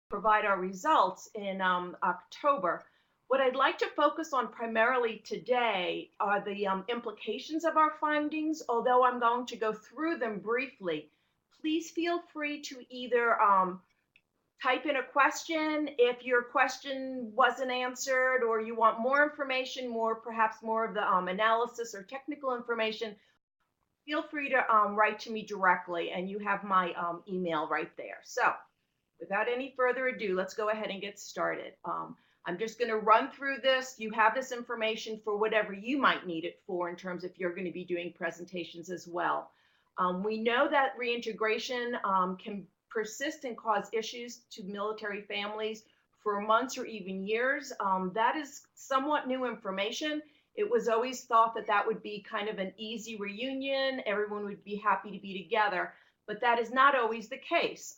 provide our results in October. What I'd like to focus on primarily today are the implications of our findings, although I'm going to go through them briefly. Please feel free to either type in a question if your question wasn't answered or you want more information, perhaps more of the analysis or technical information. Feel free to write to me directly, and you have my email right there. So without any further ado, let's go ahead and get started. I'm just going to run through this. You have this information for whatever you might need it for in terms if you're going to be doing presentations as well. We know that reintegration can persist and cause issues to military families for months or even years. That is somewhat new information. It was always thought that that would be kind of an easy reunion. Everyone would be happy to be together, but that is not always the case.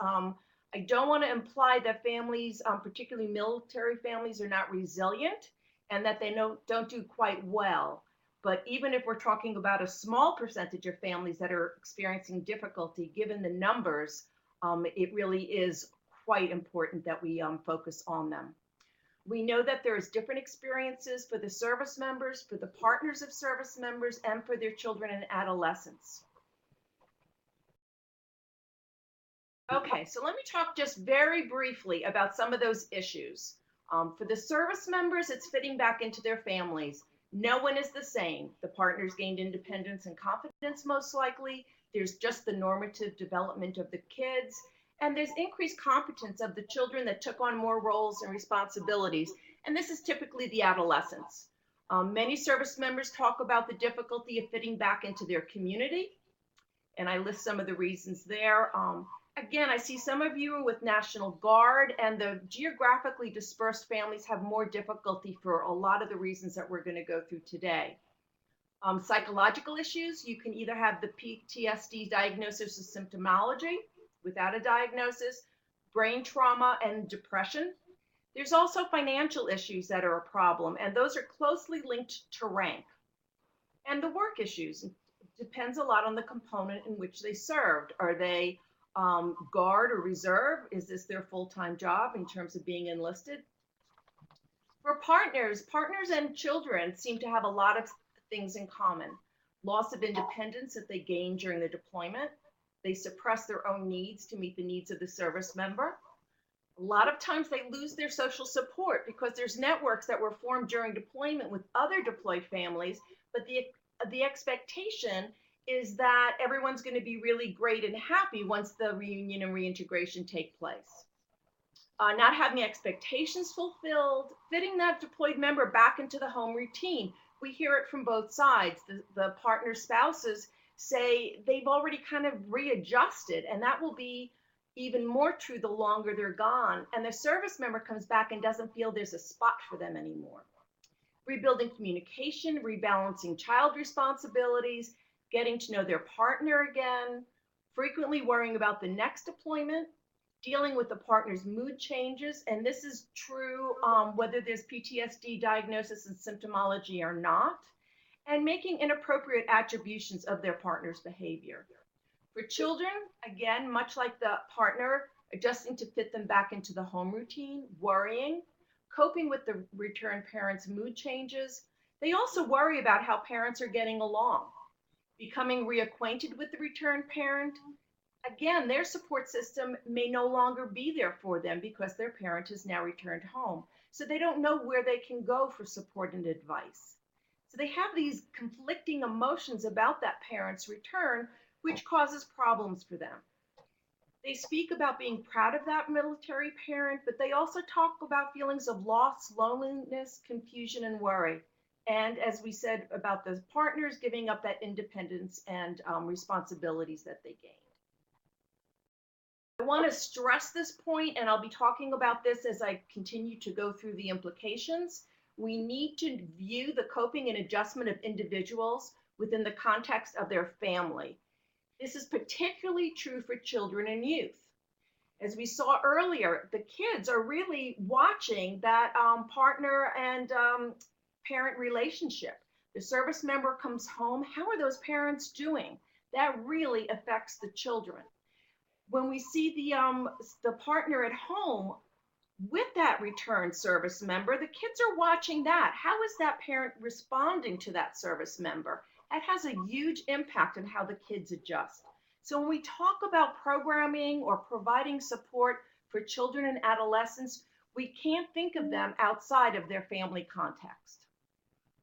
I don't want to imply that families, particularly military families, are not resilient and that they don't do quite well. But even if we're talking about a small percentage of families that are experiencing difficulty, given the numbers, it really is quite important that we focus on them. We know that there's different experiences for the service members, for the partners of service members, and for their children and adolescents. Okay, so let me talk just very briefly about some of those issues. For the service members, it's fitting back into their families. No one is the same. The partners gained independence and confidence most likely. There's just the normative development of the kids. And there's increased competence of the children that took on more roles and responsibilities. And this is typically the adolescents. Many service members talk about the difficulty of fitting back into their community. And I list some of the reasons there. Again, I see some of you are with National Guard, and the geographically dispersed families have more difficulty for a lot of the reasons that we're going to go through today. Psychological issues, you can either have the PTSD diagnosis or symptomology without a diagnosis, brain trauma, and depression. There's also financial issues that are a problem, and those are closely linked to rank. And the work issues, it depends a lot on the component in which they served. Are they Guard or reserve? Is this their full-time job in terms of being enlisted? For partners and children seem to have a lot of things in common. Loss of independence that they gain during the deployment. They suppress their own needs to meet the needs of the service member. A lot of times they lose their social support because there's networks that were formed during deployment with other deployed families, but the expectation is that everyone's going to be really great and happy once the reunion and reintegration take place. Not having expectations fulfilled, fitting that deployed member back into the home routine. We hear it from both sides. The partner spouses say they've already kind of readjusted, and that will be even more true the longer they're gone. And the service member comes back and doesn't feel there's a spot for them anymore. Rebuilding communication, rebalancing child responsibilities, getting to know their partner again, frequently worrying about the next deployment, dealing with the partner's mood changes, and this is true whether there's PTSD diagnosis and symptomology or not, and making inappropriate attributions of their partner's behavior. For children, again, much like the partner, adjusting to fit them back into the home routine, worrying, coping with the return parents' mood changes. They also worry about how parents are getting along. Becoming reacquainted with the returned parent, again, their support system may no longer be there for them because their parent has now returned home. So they don't know where they can go for support and advice. So they have these conflicting emotions about that parent's return, which causes problems for them. They speak about being proud of that military parent, but they also talk about feelings of loss, loneliness, confusion, and worry. And as we said about the partners, giving up that independence and responsibilities that they gained. I want to stress this point, and I'll be talking about this as I continue to go through the implications. We need to view the coping and adjustment of individuals within the context of their family. This is particularly true for children and youth. As we saw earlier, the kids are really watching that partner and parent relationship. The service member comes home. How are those parents doing? That really affects the children. When we see the partner at home, With that returned service member, the kids are watching that. How is that parent responding to that service member? That has a huge impact on how the kids adjust. So when we talk about programming or providing support for children and adolescents, we can't think of them outside of their family context.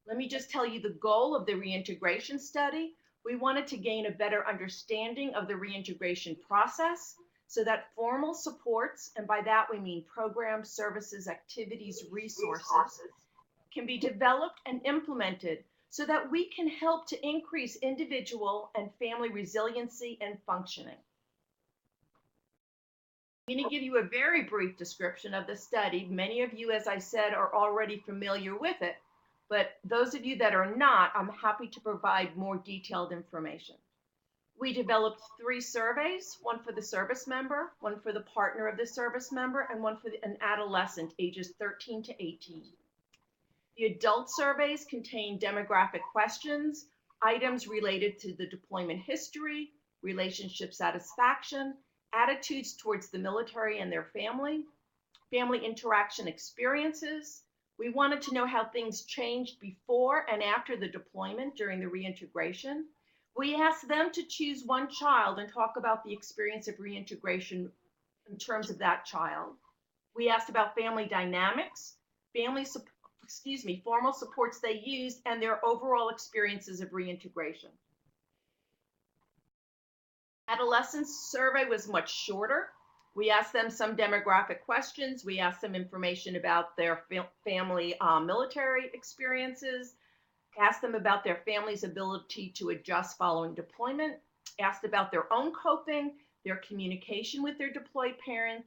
Let me just tell you the goal of the reintegration study. We wanted to gain a better understanding of the reintegration process so that formal supports, and by that we mean programs, services, activities, resources, can be developed and implemented so that we can help to increase individual and family resiliency and functioning. I'm going to give you a very brief description of the study. Many of you, as I said, are already familiar with it, but those of you that are not, I'm happy to provide more detailed information. We developed 3 surveys, one for the service member, one for the partner of the service member, and one for an adolescent ages 13 to 18. The adult surveys contain demographic questions, items related to the deployment history, relationship satisfaction, attitudes towards the military and their family interaction experiences. We wanted to know how things changed before and after the deployment during the reintegration. We asked them to choose one child and talk about the experience of reintegration in terms of that child. We asked about family dynamics, formal supports they used, and their overall experiences of reintegration. Adolescents survey was much shorter. We asked them some demographic questions. We asked them information about their family military experiences, asked them about their family's ability to adjust following deployment, asked about their own coping, their communication with their deployed parent,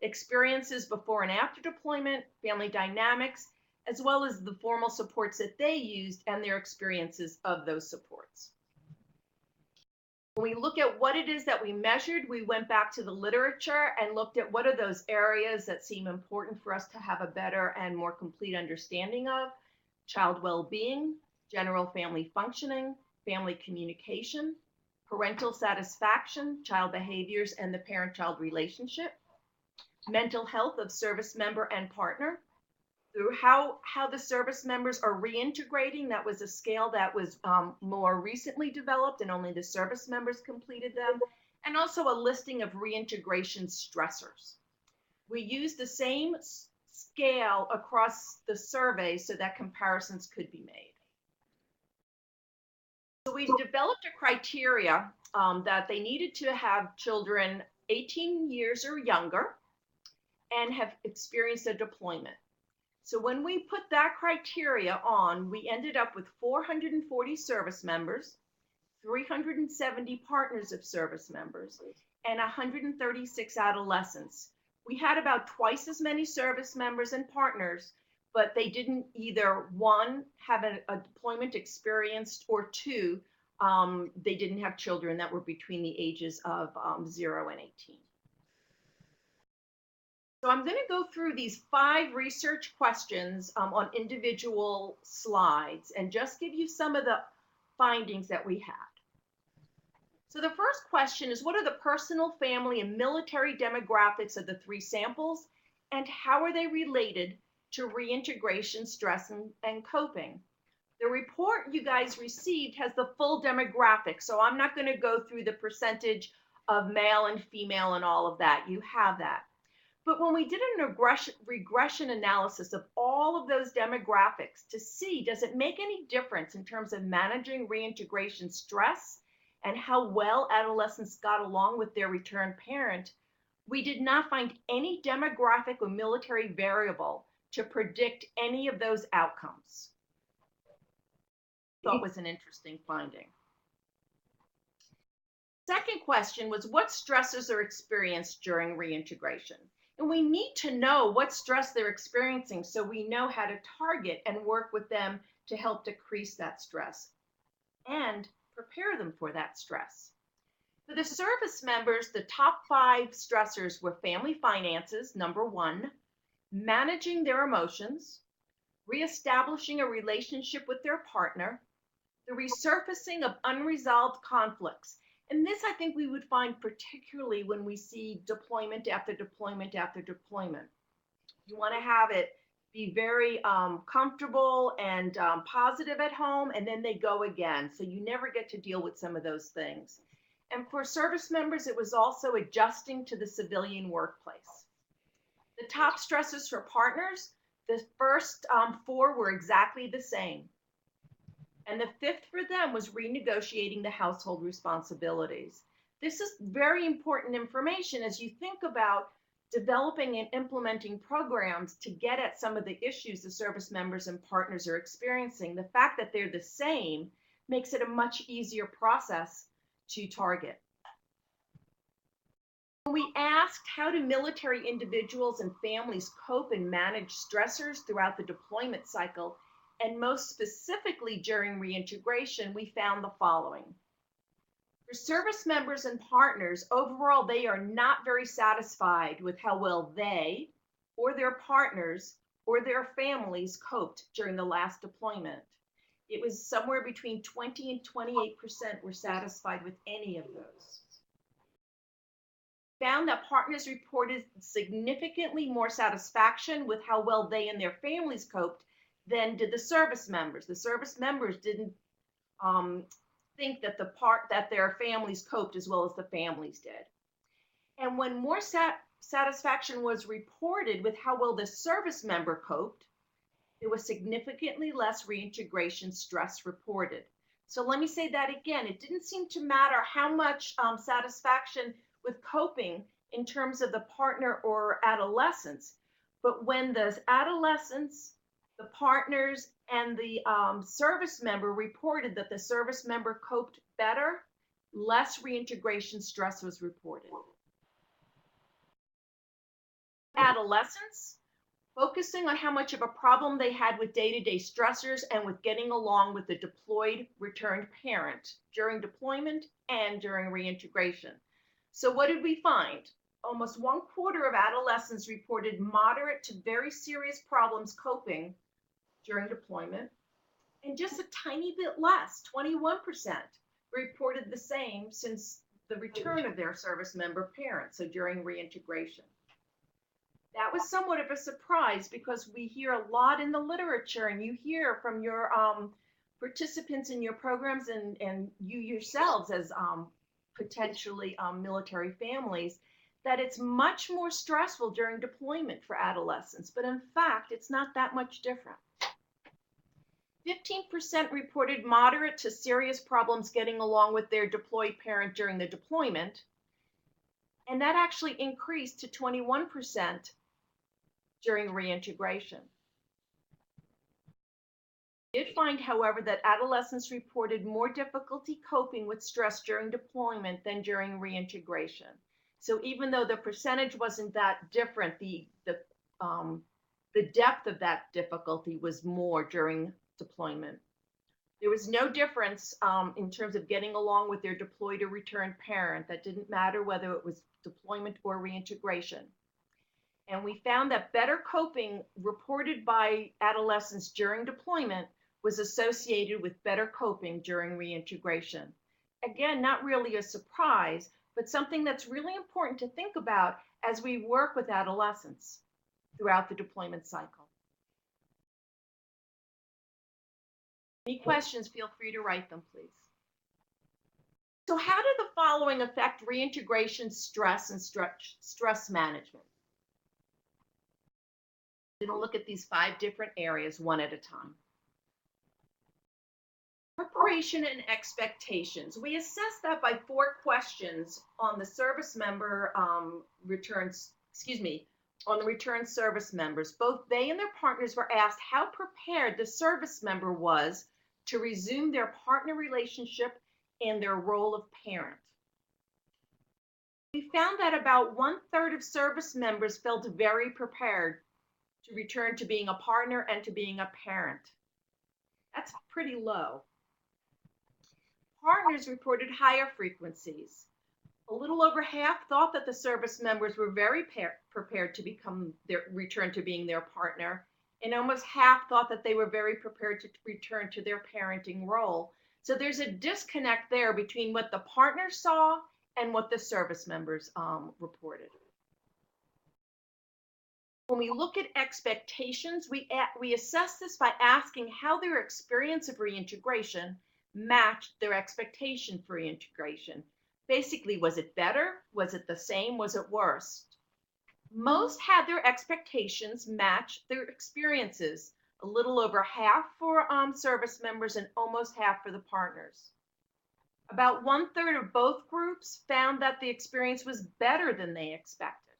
experiences before and after deployment, family dynamics, as well as the formal supports that they used and their experiences of those supports. When we look at what it is that we measured, we went back to the literature and looked at what are those areas that seem important for us to have a better and more complete understanding of: child well-being, general family functioning, family communication, parental satisfaction, child behaviors, and the parent-child relationship, mental health of service member and partner, through how the service members are reintegrating. That was a scale that was more recently developed, and only the service members completed them, and also a listing of reintegration stressors. We used the same scale across the survey so that comparisons could be made. So we developed a criteria that they needed to have children 18 years or younger and have experienced a deployment. So when we put that criteria on, we ended up with 440 service members, 370 partners of service members, and 136 adolescents. We had about twice as many service members and partners, but they didn't either, one, have a deployment experience, or two, they didn't have children that were between the ages of 0 and 18. So I'm going to go through these 5 research questions on individual slides and just give you some of the findings that we had. So the first question is, what are the personal, family, and military demographics of the 3 samples, and how are they related to reintegration, stress, and coping? The report you guys received has the full demographic, so I'm not going to go through the percentage of male and female and all of that. You have that. But when we did an regression analysis of all of those demographics to see, does it make any difference in terms of managing reintegration stress and how well adolescents got along with their returned parent, we did not find any demographic or military variable to predict any of those outcomes. Thought was an interesting finding. Second question was, what stressors are experienced during reintegration? And we need to know what stress they're experiencing so we know how to target and work with them to help decrease that stress and prepare them for that stress. For the service members, the top 5 stressors were family finances, number 1, managing their emotions, reestablishing a relationship with their partner, the resurfacing of unresolved conflicts. And this, I think, we would find particularly when we see deployment after deployment after deployment. You want to have it be very comfortable and positive at home, and then they go again. So you never get to deal with some of those things. And for service members, it was also adjusting to the civilian workplace. The top stresses for partners, the first four were exactly the same. And the fifth for them was renegotiating the household responsibilities. This is very important information as you think about developing and implementing programs to get at some of the issues the service members and partners are experiencing. The fact that they're the same makes it a much easier process to target. When we asked how do military individuals and families cope and manage stressors throughout the deployment cycle, and most specifically during reintegration, we found the following. For service members and partners, overall, they are not very satisfied with how well they or their partners or their families coped during the last deployment. It was somewhere between 20 and 28% were satisfied with any of those. Found that partners reported significantly more satisfaction with how well they and their families coped than did the service members. The service members didn't think that that their families coped as well as the families did. And when more satisfaction was reported with how well the service member coped, there was significantly less reintegration stress reported. So let me say that again. It didn't seem to matter how much satisfaction with coping in terms of the partner or adolescents, but when the adolescents, the partners, and the service member reported that the service member coped better, less reintegration stress was reported. Adolescents, focusing on how much of a problem they had with day-to-day stressors and with getting along with the deployed returned parent during deployment and during reintegration. So what did we find? Almost 1/4 of adolescents reported moderate to very serious problems coping during deployment, and just a tiny bit less, 21%, reported the same since the return of their service member parent, so during reintegration. That was somewhat of a surprise because we hear a lot in the literature, and you hear from your participants in your programs and you yourselves as potentially military families, that it's much more stressful during deployment for adolescents, but in fact, it's not that much different. 15% reported moderate to serious problems getting along with their deployed parent during the deployment, and that actually increased to 21% during reintegration. We did find, however, that adolescents reported more difficulty coping with stress during deployment than during reintegration. So even though the percentage wasn't that different, the depth of that difficulty was more during deployment. There was no difference in terms of getting along with their deployed or returned parent. That didn't matter whether it was deployment or reintegration. And we found that better coping reported by adolescents during deployment was associated with better coping during reintegration. Again, not really a surprise, but something that's really important to think about as we work with adolescents throughout the deployment cycle. Any questions, feel free to write them, please. So how do the following affect reintegration stress and stress management? We're going to look at these 5 different areas one at a time. Preparation and expectations. We assess that by 4 questions on the service member on the returned service members. Both they and their partners were asked how prepared the service member was to resume their partner relationship and their role of parent. We found that about 1/3 of service members felt very prepared to return to being a partner and to being a parent. That's pretty low. Partners reported higher frequencies. A little over half thought that the service members were very prepared to return to being their partner, and almost half thought that they were very prepared to return to their parenting role. So there's a disconnect there between what the partner saw and what the service members reported. When we look at expectations, we assess this by asking how their experience of reintegration matched their expectation for reintegration. Basically, was it better? Was it the same? Was it worse? Most had their expectations match their experiences, a little over half for service members and almost half for the partners. About 1/3 of both groups found that the experience was better than they expected.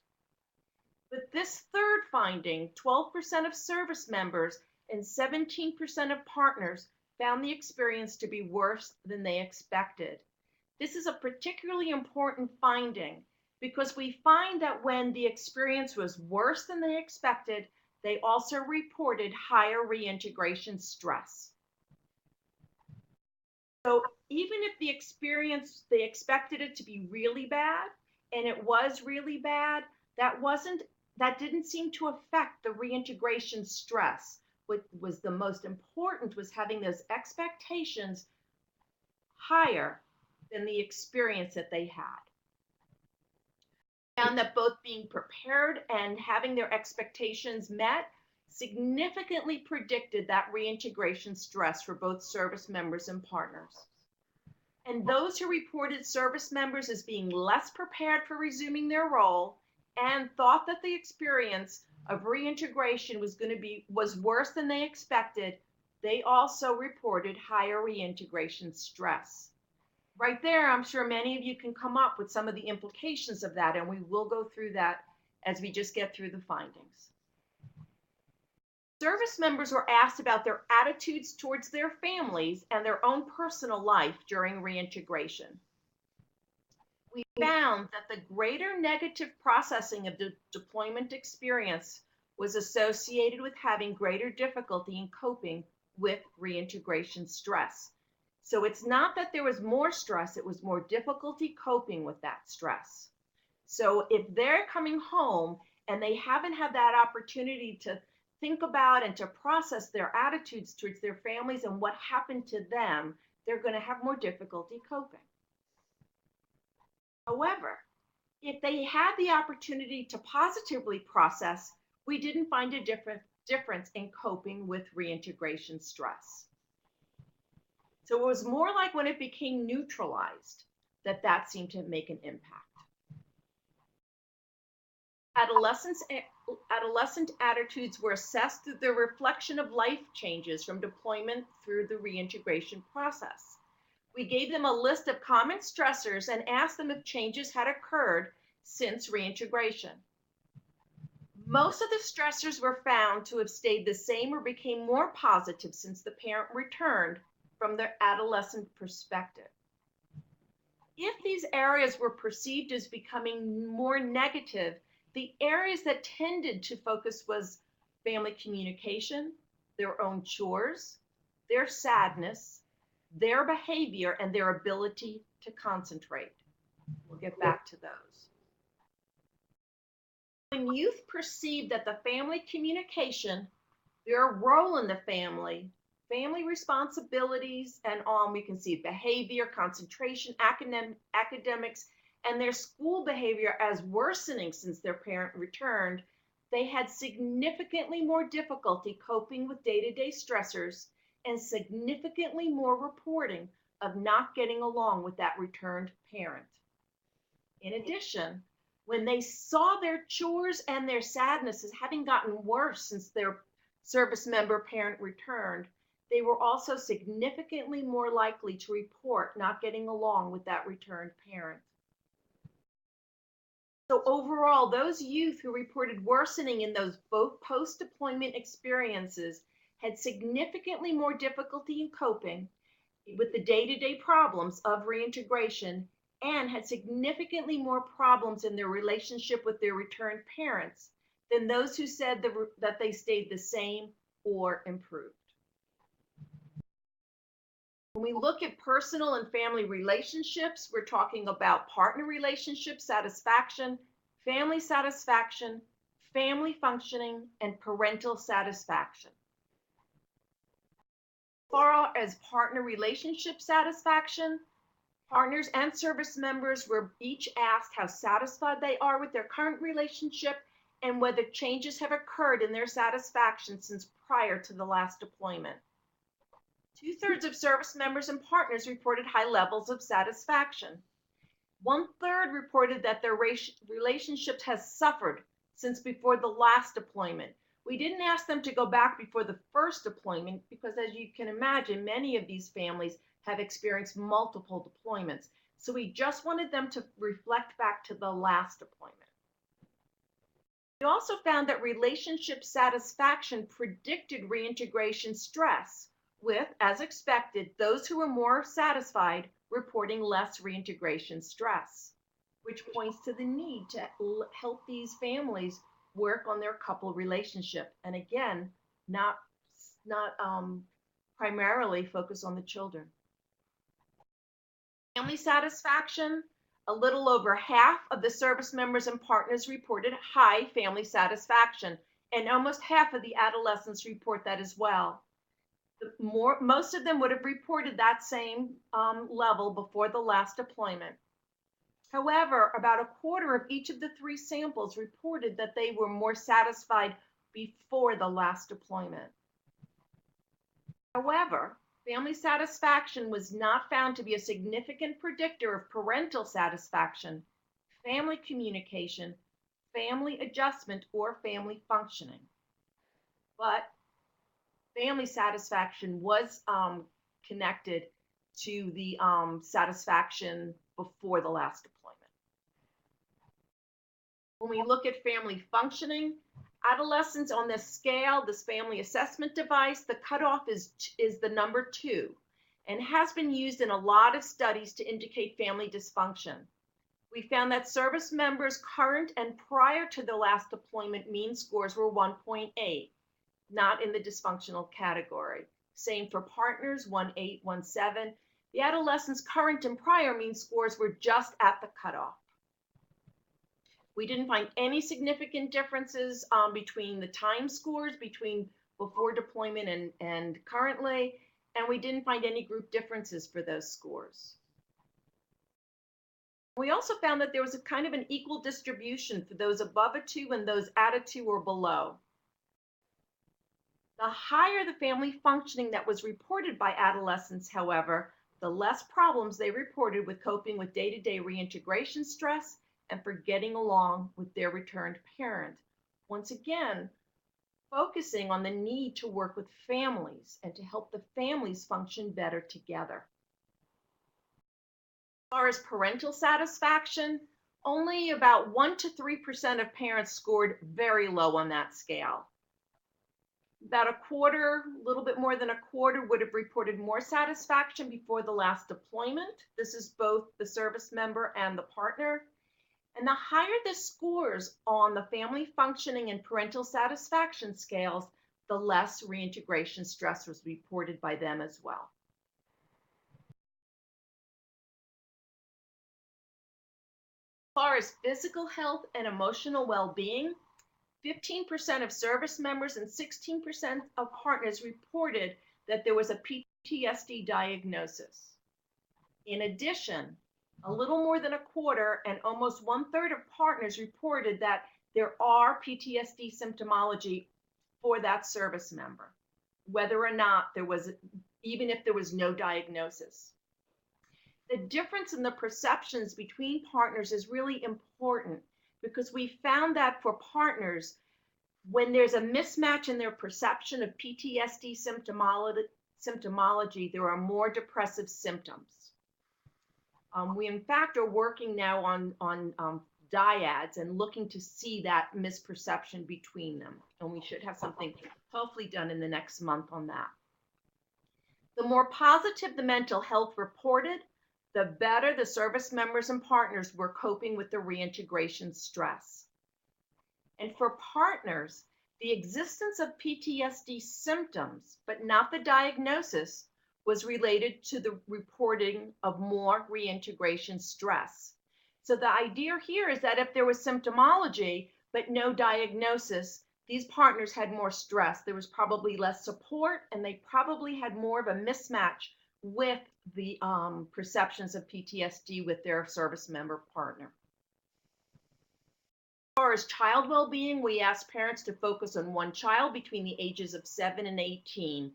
With this third finding, 12% of service members and 17% of partners found the experience to be worse than they expected. This is a particularly important finding because we find that when the experience was worse than they expected, they also reported higher reintegration stress. So even if the experience, they expected it to be really bad, and it was really bad, that didn't seem to affect the reintegration stress. What was the most important was having those expectations higher than the experience that they had. Found that both being prepared and having their expectations met significantly predicted that reintegration stress for both service members and partners. And those who reported service members as being less prepared for resuming their role and thought that the experience of reintegration was worse than they expected, they also reported higher reintegration stress. Right there, I'm sure many of you can come up with some of the implications of that, and we will go through that as we just get through the findings. Service members were asked about their attitudes towards their families and their own personal life during reintegration. We found that the greater negative processing of the deployment experience was associated with having greater difficulty in coping with reintegration stress. So it's not that there was more stress, it was more difficulty coping with that stress. So if they're coming home and they haven't had that opportunity to think about and to process their attitudes towards their families and what happened to them, they're going to have more difficulty coping. However, if they had the opportunity to positively process, we didn't find a difference in coping with reintegration stress. So it was more like when it became neutralized that seemed to make an impact. Adolescent attitudes were assessed through the reflection of life changes from deployment through the reintegration process. We gave them a list of common stressors and asked them if changes had occurred since reintegration. Most of the stressors were found to have stayed the same or became more positive since the parent returned from their adolescent perspective. If these areas were perceived as becoming more negative, the areas that tended to focus was family communication, their own chores, their sadness, their behavior, and their ability to concentrate. We'll get back to those. When youth perceive that the family communication, their role in the family responsibilities, and on, we can see behavior, concentration, academics, and their school behavior as worsening since their parent returned, they had significantly more difficulty coping with day-to-day stressors and significantly more reporting of not getting along with that returned parent. In addition, when they saw their chores and their sadness as having gotten worse since their service member parent returned, they were also significantly more likely to report not getting along with that returned parent. So overall, those youth who reported worsening in those both post-deployment experiences had significantly more difficulty in coping with the day-to-day problems of reintegration and had significantly more problems in their relationship with their returned parents than those who said that they stayed the same or improved. When we look at personal and family relationships, we're talking about partner relationship satisfaction, family functioning, and parental satisfaction. far as partner relationship satisfaction, partners and service members were each asked how satisfied they are with their current relationship and whether changes have occurred in their satisfaction since prior to the last deployment. Two-thirds of service members and partners reported high levels of satisfaction. One-third reported that their relationship has suffered since before the last deployment. We didn't ask them to go back before the first deployment because, as you can imagine, many of these families have experienced multiple deployments. So we just wanted them to reflect back to the last deployment. We also found that relationship satisfaction predicted reintegration stress, with, as expected, those who were more satisfied reporting less reintegration stress, which points to the need to help these families work on their couple relationship. And again, not primarily focus on the children. Family satisfaction, a little over half of the service members and partners reported high family satisfaction, and almost half of the adolescents report that as well. Most of them would have reported that same level before the last deployment. However, about a quarter of each of the three samples reported that they were more satisfied before the last deployment. However, family satisfaction was not found to be a significant predictor of parental satisfaction, family communication, family adjustment, or family functioning. But family satisfaction was connected to the satisfaction before the last deployment. When we look at family functioning, adolescents on this scale, this family assessment device, the cutoff is the number 2 and has been used in a lot of studies to indicate family dysfunction. We found that service members current and prior to the last deployment mean scores were 1.8, not in the dysfunctional category. Same for partners, 1.8, 1.7. The adolescents current and prior mean scores were just at the cutoff. We didn't find any significant differences between the time scores between before deployment and currently, and we didn't find any group differences for those scores. We also found that there was a kind of an equal distribution for those above a 2 and those at a 2 or below. The higher the family functioning that was reported by adolescents, however, the less problems they reported with coping with day-to-day reintegration stress and for getting along with their returned parent. Once again, focusing on the need to work with families and to help the families function better together. As far as parental satisfaction, only about 1 to 3% of parents scored very low on that scale. About a quarter, a little bit more than a quarter, would have reported more satisfaction before the last deployment. This is both the service member and the partner. And the higher the scores on the family functioning and parental satisfaction scales, the less reintegration stress was reported by them as well. As far as physical health and emotional well-being, 15% of service members and 16% of partners reported that there was a PTSD diagnosis. In addition, a little more than a quarter and almost 1/3 of partners reported that there are PTSD symptomology for that service member, whether or not there was, even if there was no diagnosis. The difference in the perceptions between partners is really important because we found that for partners, when there's a mismatch in their perception of PTSD symptomology, there are more depressive symptoms. We, in fact, are working now on dyads and looking to see that misperception between them. And we should have something hopefully done in the next month on that. The more positive the mental health reported, the better the service members and partners were coping with the reintegration stress. And for partners, the existence of PTSD symptoms, but not the diagnosis, was related to the reporting of more reintegration stress. So the idea here is that if there was symptomology, but no diagnosis, these partners had more stress. There was probably less support, and they probably had more of a mismatch with the perceptions of PTSD with their service member partner. As far as child well-being, we asked parents to focus on one child between the ages of 7 and 18.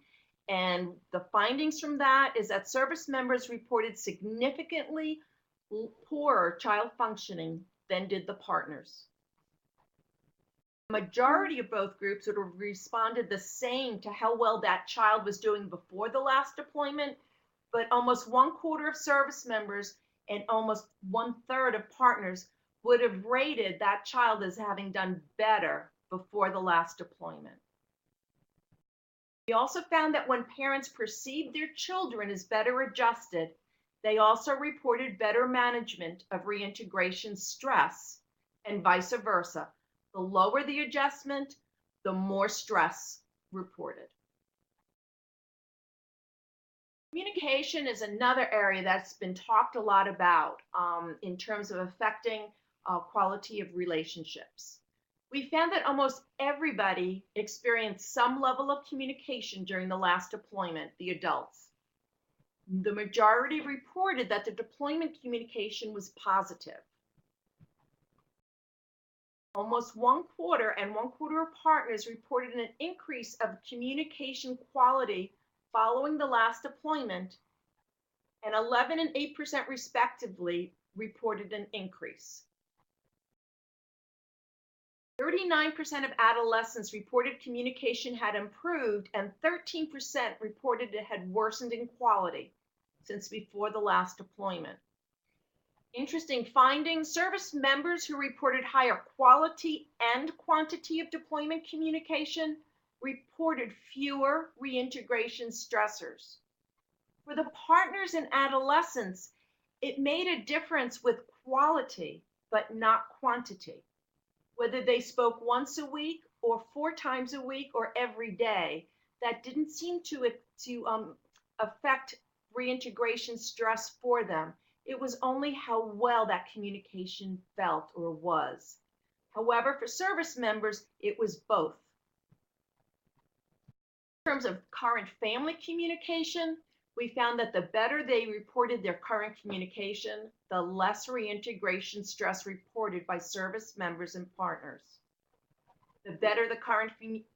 And the findings from that is that service members reported significantly poorer child functioning than did the partners. The majority of both groups would have responded the same to how well that child was doing before the last deployment, but almost 1/4 of service members and almost 1/3 of partners would have rated that child as having done better before the last deployment. We also found that when parents perceived their children as better adjusted, they also reported better management of reintegration stress and vice versa. The lower the adjustment, the more stress reported. Communication is another area that's been talked a lot about in terms of affecting quality of relationships. We found that almost everybody experienced some level of communication during the last deployment, the adults. The majority reported that the deployment communication was positive. Almost 1/4 and 1/4 of partners reported an increase of communication quality following the last deployment, and 11 and 8% respectively reported an increase. 39% of adolescents reported communication had improved, and 13% reported it had worsened in quality since before the last deployment. Interesting findings, service members who reported higher quality and quantity of deployment communication reported fewer reintegration stressors. For the partners and adolescents, it made a difference with quality, but not quantity. Whether they spoke once a week or 4 times a week or every day, that didn't seem to affect reintegration stress for them. It was only how well that communication felt or was. However, for service members, it was both. In terms of current family communication, we found that the better they reported their current communication, the less reintegration stress reported by service members and partners. The better the current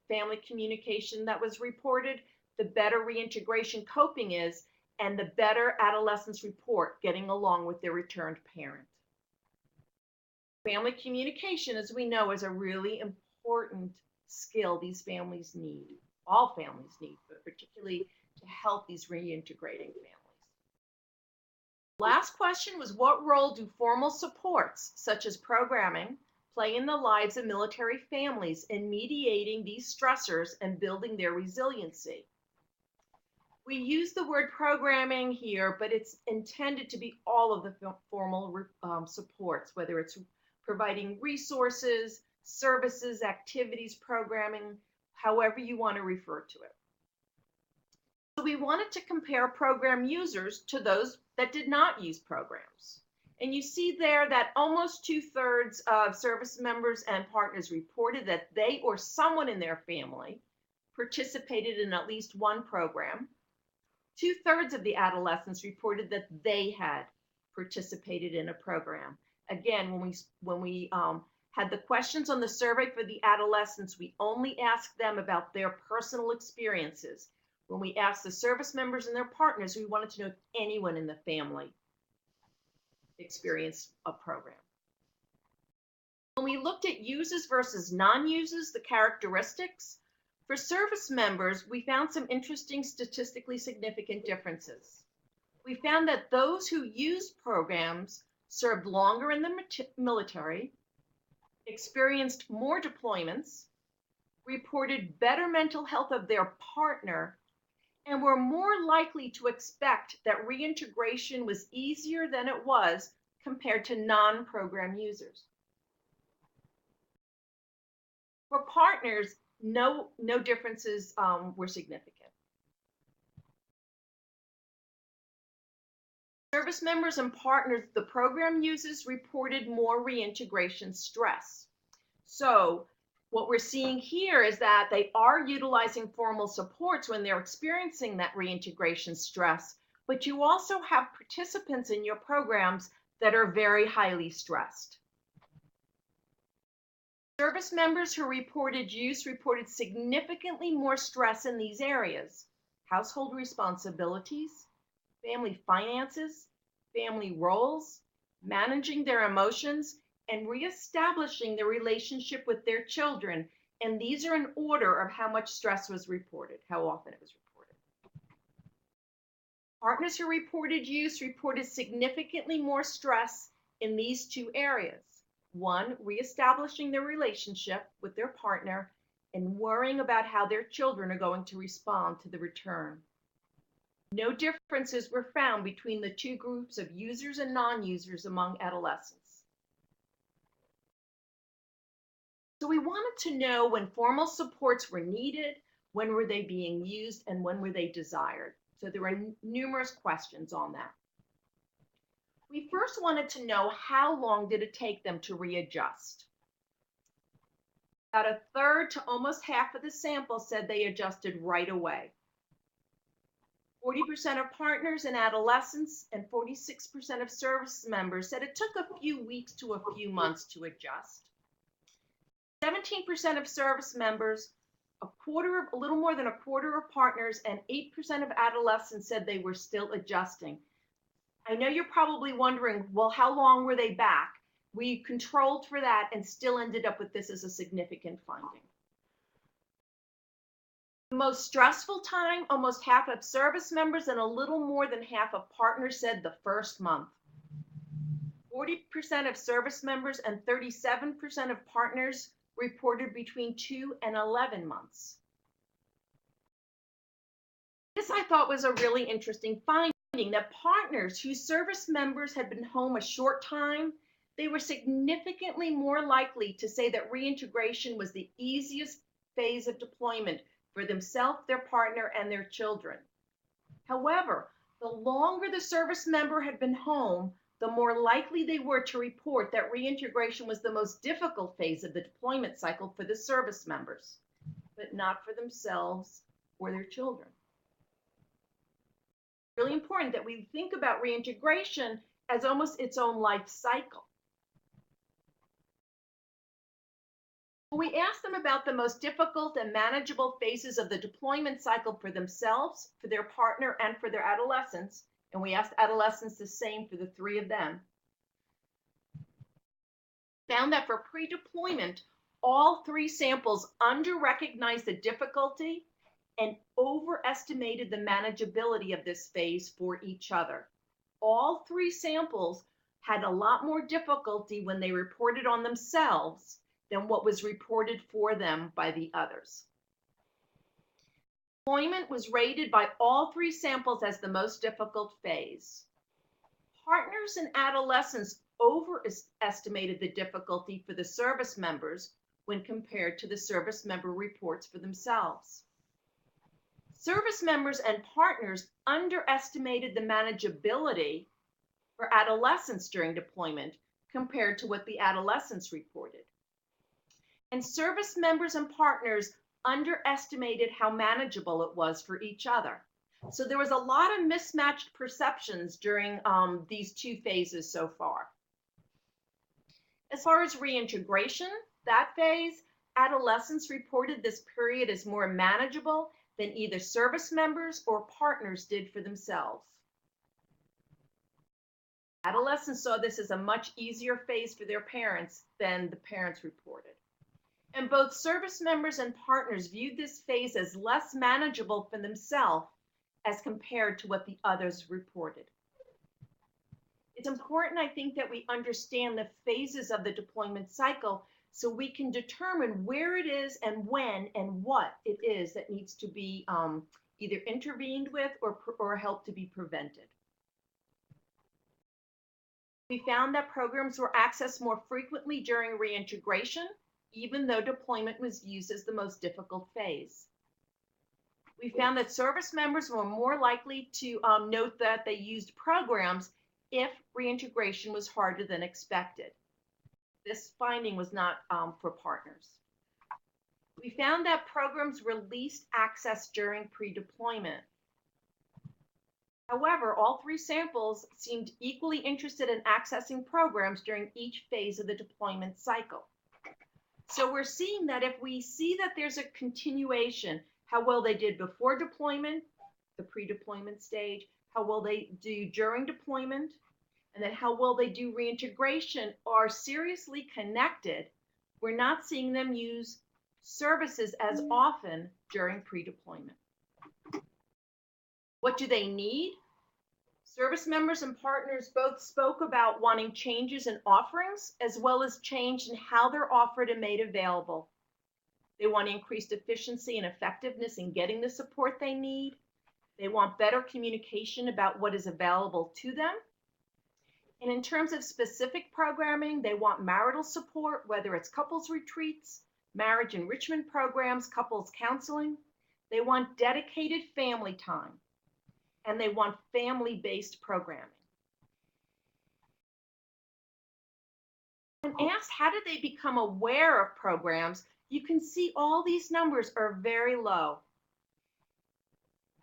family communication that was reported, the better reintegration coping is, and the better adolescents report getting along with their returned parent. Family communication, as we know, is a really important skill these families need. All families need, but particularly to help these reintegrating families. Last question was, what role do formal supports, such as programming, play in the lives of military families in mediating these stressors and building their resiliency? We use the word programming here, but it's intended to be all of the formal supports, whether it's providing resources, services, activities, programming, however you want to refer to it. So we wanted to compare program users to those that did not use programs. And you see there that almost 2/3 of service members and partners reported that they or someone in their family participated in at least one program. 2/3 of the adolescents reported that they had participated in a program. Again, when we had the questions on the survey for the adolescents, we only asked them about their personal experiences. When we asked the service members and their partners, we wanted to know if anyone in the family experienced a program. When we looked at users versus non-users, the characteristics, for service members, we found some interesting statistically significant differences. We found that those who used programs served longer in the military, experienced more deployments, reported better mental health of their partner, and were more likely to expect that reintegration was easier than it was compared to non-program users. For partners, no differences were significant. Service members and partners, the program users reported more reintegration stress. So What we're seeing here is that they are utilizing formal supports when they're experiencing that reintegration stress, but you also have participants in your programs that are very highly stressed. Service members who reported use reported significantly more stress in these areas: household responsibilities, family finances, family roles, managing their emotions, and reestablishing the relationship with their children. And these are in order of how much stress was reported, how often it was reported. Partners who reported use reported significantly more stress in these two areas. One, reestablishing their relationship with their partner and worrying about how their children are going to respond to the return. No differences were found between the two groups of users and non-users among adolescents. So we wanted to know when formal supports were needed, when were they being used, and when were they desired. So there were numerous questions on that. We first wanted to know how long did it take them to readjust. About a third to almost half of the sample said they adjusted right away. 40% of partners and adolescents and 46% of service members said it took a few weeks to a few months to adjust. 17% of service members, a little more than a quarter of partners, and 8% of adolescents said they were still adjusting. I know you're probably wondering, well, how long were they back? We controlled for that and still ended up with this as a significant finding. The most stressful time, almost half of service members and a little more than half of partners said the first month. 40% of service members and 37% of partners reported between 2 and 11 months. This I thought was a really interesting finding, that partners whose service members had been home a short time, they were significantly more likely to say that reintegration was the easiest phase of deployment for themselves, their partner, and their children. However, the longer the service member had been home, the more likely they were to report that reintegration was the most difficult phase of the deployment cycle for the service members, but not for themselves or their children. It's really important that we think about reintegration as almost its own life cycle. We asked them about the most difficult and manageable phases of the deployment cycle for themselves, for their partner, and for their adolescents. And we asked adolescents the same for the three of them. Found that for pre-deployment, all three samples under-recognized the difficulty and overestimated the manageability of this phase for each other. All three samples had a lot more difficulty when they reported on themselves than what was reported for them by the others. Deployment was rated by all three samples as the most difficult phase. Partners and adolescents overestimated the difficulty for the service members when compared to the service member reports for themselves. Service members and partners underestimated the manageability for adolescents during deployment compared to what the adolescents reported. And service members and partners underestimated how manageable it was for each other. So there was a lot of mismatched perceptions during these two phases so far. As far as reintegration, that phase, adolescents reported this period as more manageable than either service members or partners did for themselves. Adolescents saw this as a much easier phase for their parents than the parents reported. And both service members and partners viewed this phase as less manageable for themselves as compared to what the others reported. It's important, I think, that we understand the phases of the deployment cycle so we can determine where it is and when and what it is that needs to be either intervened with or helped to be prevented. We found that programs were accessed more frequently during reintegration, even though deployment was used as the most difficult phase. We found that service members were more likely to note that they used programs if reintegration was harder than expected. This finding was not for partners. We found that programs released access during pre-deployment. However, all 3 samples seemed equally interested in accessing programs during each phase of the deployment cycle. So we're seeing that if we see that there's a continuation, how well they did before deployment, the pre-deployment stage, how well they do during deployment, and then how well they do reintegration are seriously connected. We're not seeing them use services as often during pre-deployment. What do they need? Service members and partners both spoke about wanting changes in offerings as well as change in how they're offered and made available. They want increased efficiency and effectiveness in getting the support they need. They want better communication about what is available to them. And in terms of specific programming, they want marital support, whether it's couples retreats, marriage enrichment programs, couples counseling. They want dedicated family time, and they want family-based programming. When asked how did they become aware of programs, you can see all these numbers are very low.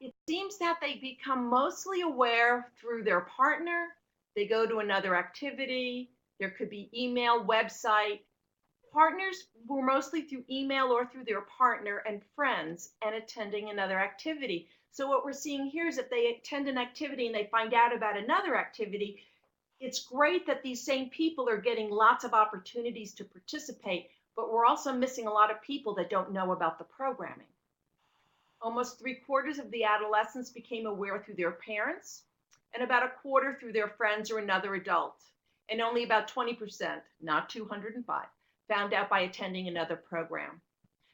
It seems that they become mostly aware through their partner. They go to another activity. There could be email, website. Partners were mostly through email or through their partner and friends and attending another activity. So what we're seeing here is if they attend an activity and they find out about another activity, it's great that these same people are getting lots of opportunities to participate, but we're also missing a lot of people that don't know about the programming. Almost 3/4 of the adolescents became aware through their parents, and about 1/4 through their friends or another adult. And only about 20%, not 205, found out by attending another program.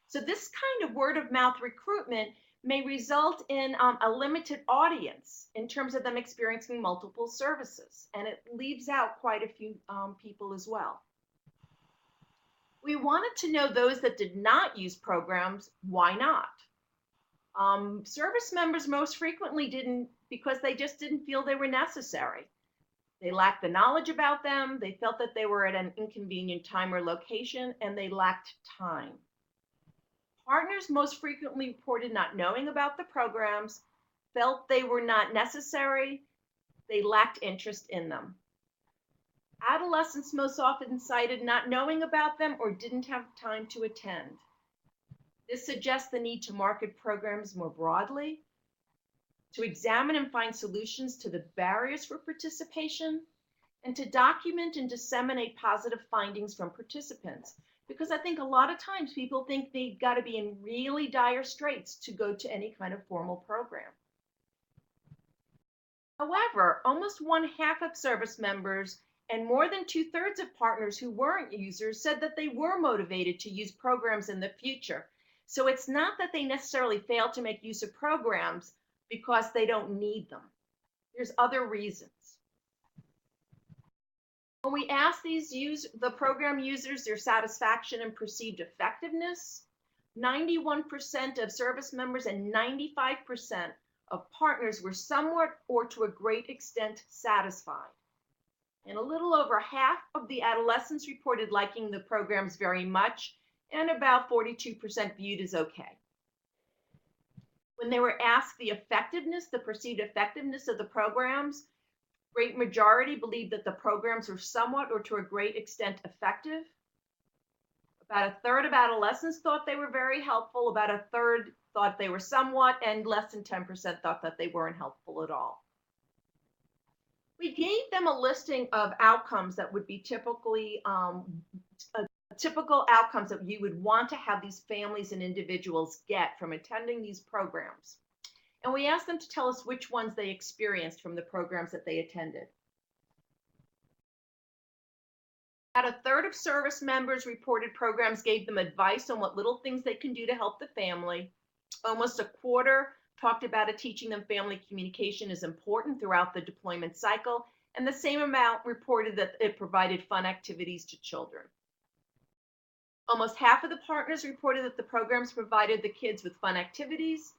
So this kind of word of mouth recruitment may result in a limited audience in terms of them experiencing multiple services, and it leaves out quite a few people as well. We wanted to know those that did not use programs, why not? Service members most frequently didn't because they just didn't feel they were necessary. They lacked the knowledge about them, they felt that they were at an inconvenient time or location, and they lacked time. Partners most frequently reported not knowing about the programs, felt they were not necessary, they lacked interest in them. Adolescents most often cited not knowing about them or didn't have time to attend. This suggests the need to market programs more broadly, to examine and find solutions to the barriers for participation, and to document and disseminate positive findings from participants. Because I think a lot of times people think they've got to be in really dire straits to go to any kind of formal program. However, almost 1/2 of service members and more than 2/3 of partners who weren't users said that they were motivated to use programs in the future. So it's not that they necessarily fail to make use of programs because they don't need them. There's other reasons. When we ask the program users their satisfaction and perceived effectiveness, 91% of service members and 95% of partners were somewhat or to a great extent satisfied. And a little over half of the adolescents reported liking the programs very much, and about 42% viewed as okay. When they were asked the perceived effectiveness of the programs, great majority believed that the programs were somewhat or to a great extent effective. About 1/3 of adolescents thought they were very helpful, about 1/3 thought they were somewhat, and less than 10% thought that they weren't helpful at all. We gave them a listing of outcomes that would be typical outcomes that you would want to have these families and individuals get from attending these programs. And we asked them to tell us which ones they experienced from the programs that they attended. About 1/3 of service members reported programs gave them advice on what little things they can do to help the family. Almost 1/4 talked about it teaching them family communication is important throughout the deployment cycle, and the same amount reported that it provided fun activities to children. Almost half of the partners reported that the programs provided the kids with fun activities.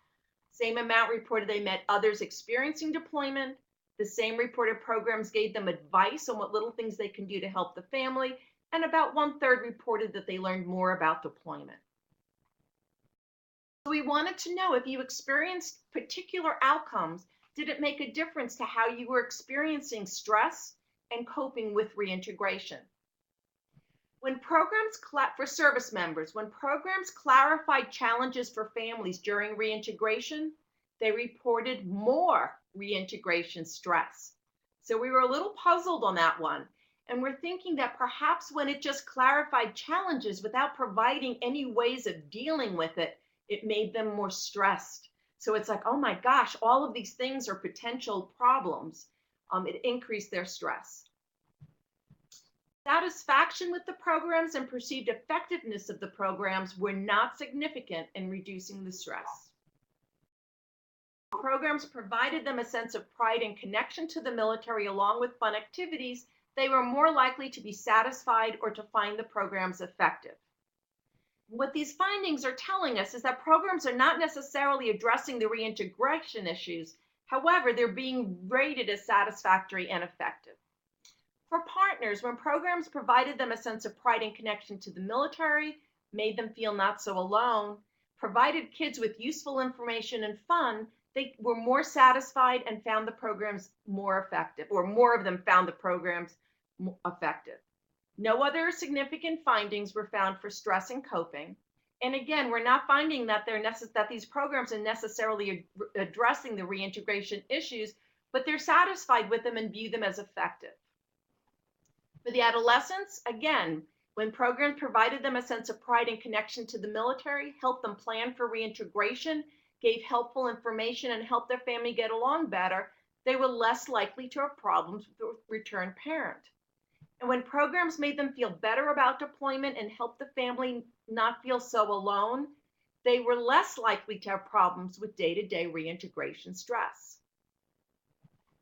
Same amount reported they met others experiencing deployment. The same reported programs gave them advice on what little things they can do to help the family, and about 1/3 reported that they learned more about deployment. So we wanted to know if you experienced particular outcomes, did it make a difference to how you were experiencing stress and coping with reintegration? When programs for service members, when programs clarified challenges for families during reintegration, they reported more reintegration stress. So we were a little puzzled on that one. And we're thinking that perhaps when it just clarified challenges without providing any ways of dealing with it, it made them more stressed. So it's like, oh my gosh, all of these things are potential problems. It increased their stress. Satisfaction with the programs and perceived effectiveness of the programs were not significant in reducing the stress. Programs provided them a sense of pride and connection to the military along with fun activities. They were more likely to be satisfied or to find the programs effective. What these findings are telling us is that programs are not necessarily addressing the reintegration issues. However, they're being rated as satisfactory and effective. For partners, when programs provided them a sense of pride and connection to the military, made them feel not so alone, provided kids with useful information and fun, they were more satisfied and found the programs more effective, or more of them found the programs effective. No other significant findings were found for stress and coping. And again, we're not finding that that these programs are necessarily addressing the reintegration issues, but they're satisfied with them and view them as effective. For the adolescents, again, when programs provided them a sense of pride and connection to the military, helped them plan for reintegration, gave helpful information, and helped their family get along better, they were less likely to have problems with the returned parent. And when programs made them feel better about deployment and helped the family not feel so alone, they were less likely to have problems with day-to-day reintegration stress.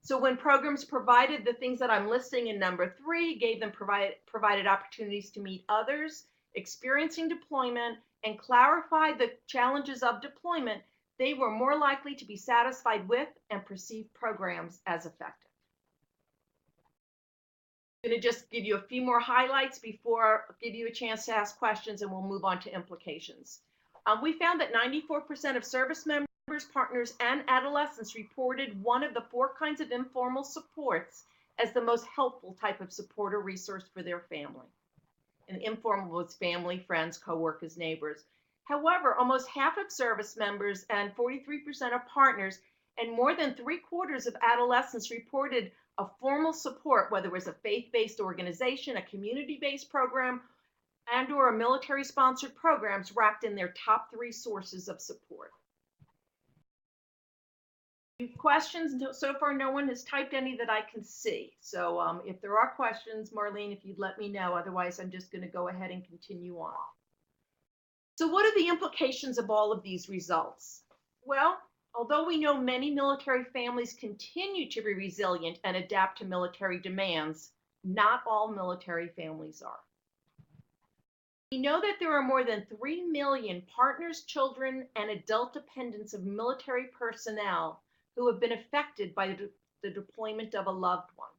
So when programs provided the things that I'm listing in number 3, gave them provided opportunities to meet others, experiencing deployment, and clarify the challenges of deployment, they were more likely to be satisfied with and perceive programs as effective. I'm going to just give you a few more highlights before I give you a chance to ask questions, and we'll move on to implications. We found that 94% of service members, partners, and adolescents reported one of the 4 kinds of informal supports as the most helpful type of support or resource for their family. And informal was family, friends, coworkers, neighbors. However, almost half of service members and 43% of partners and more than 3/4 of adolescents reported a formal support, whether it was a faith-based organization, a community-based program, and or a military-sponsored programs ranked in their top 3 sources of support. Questions? So far, no one has typed any that I can see. So if there are questions, Marlene, if you'd let me know. Otherwise, I'm just going to go ahead and continue on. So what are the implications of all of these results? Well, although we know many military families continue to be resilient and adapt to military demands, not all military families are. We know that there are more than 3 million partners, children, and adult dependents of military personnel who have been affected by the deployment of a loved one.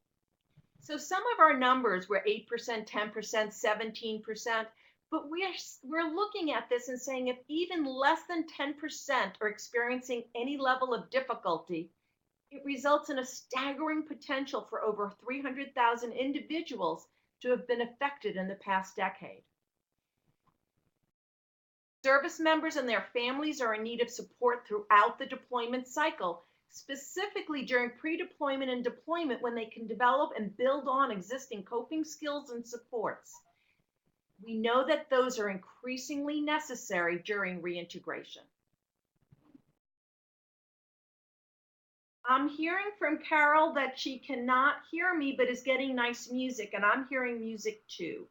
So some of our numbers were 8%, 10%, 17%, but we're looking at this and saying if even less than 10% are experiencing any level of difficulty, it results in a staggering potential for over 300,000 individuals to have been affected in the past decade. Service members and their families are in need of support throughout the deployment cycle, specifically during pre-deployment and deployment when they can develop and build on existing coping skills and supports. We know that those are increasingly necessary during reintegration. I'm hearing from Carol that she cannot hear me but is getting nice music, and I'm hearing music too.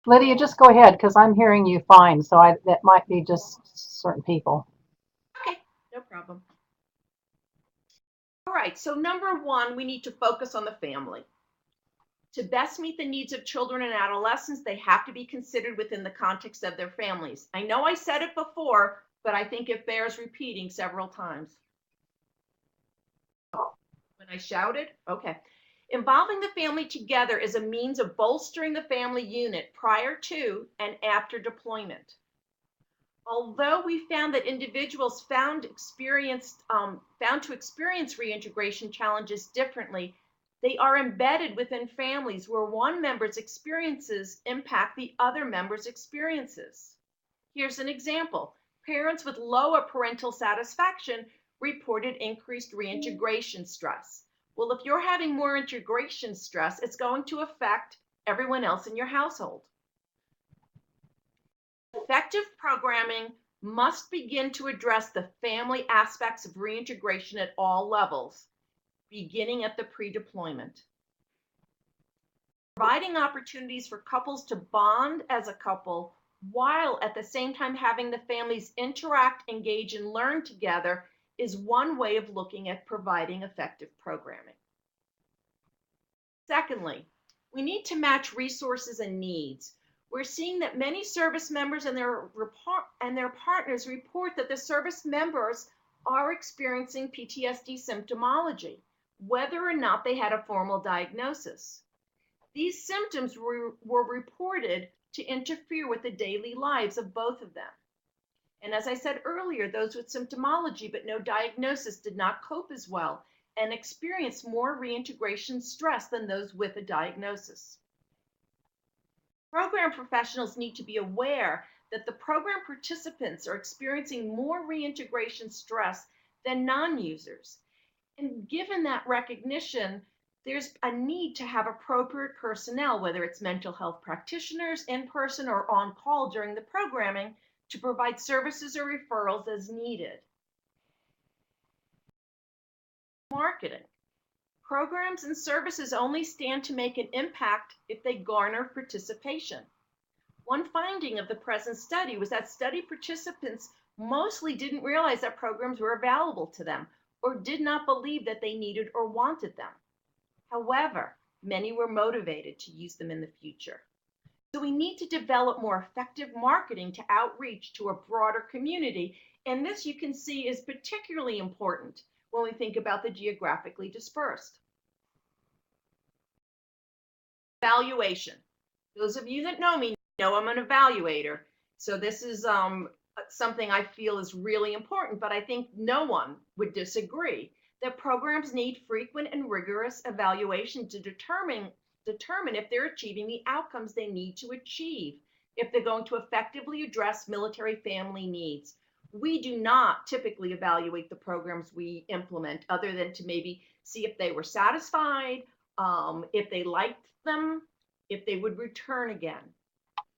Lydia, just go ahead because I'm hearing you fine. So that might be just certain people. Okay, no problem. All right, so number 1, we need to focus on the family. To best meet the needs of children and adolescents, they have to be considered within the context of their families. I know I said it before, but I think it bears repeating several times. When I shouted? Okay. Involving the family together is a means of bolstering the family unit prior to and after deployment. Although we found that individuals found to experience reintegration challenges differently, they are embedded within families where one member's experiences impact the other member's experiences. Here's an example. Parents with lower parental satisfaction reported increased reintegration stress. Well, if you're having more integration stress, it's going to affect everyone else in your household. Effective programming must begin to address the family aspects of reintegration at all levels, beginning at the pre-deployment. Providing opportunities for couples to bond as a couple while at the same time having the families interact, engage, and learn together is one way of looking at providing effective programming. Secondly, we need to match resources and needs. We're seeing that many service members and their partners report that the service members are experiencing PTSD symptomology, whether or not they had a formal diagnosis. These symptoms were reported to interfere with the daily lives of both of them. And as I said earlier, those with symptomology but no diagnosis did not cope as well and experienced more reintegration stress than those with a diagnosis. Program professionals need to be aware that the program participants are experiencing more reintegration stress than non-users. And given that recognition, there's a need to have appropriate personnel, whether it's mental health practitioners in person or on call during the programming, to provide services or referrals as needed. Marketing. Programs and services only stand to make an impact if they garner participation. One finding of the present study was that study participants mostly didn't realize that programs were available to them or did not believe that they needed or wanted them. However, many were motivated to use them in the future. So we need to develop more effective marketing to outreach to a broader community, and this you can see is particularly important when we think about the geographically dispersed. Evaluation. Those of you that know me know I'm an evaluator, so this is something I feel is really important, but I think no one would disagree that programs need frequent and rigorous evaluation to determine if they're achieving the outcomes they need to achieve, if they're going to effectively address military family needs. We do not typically evaluate the programs we implement other than to maybe see if they were satisfied, if they liked them, if they would return again.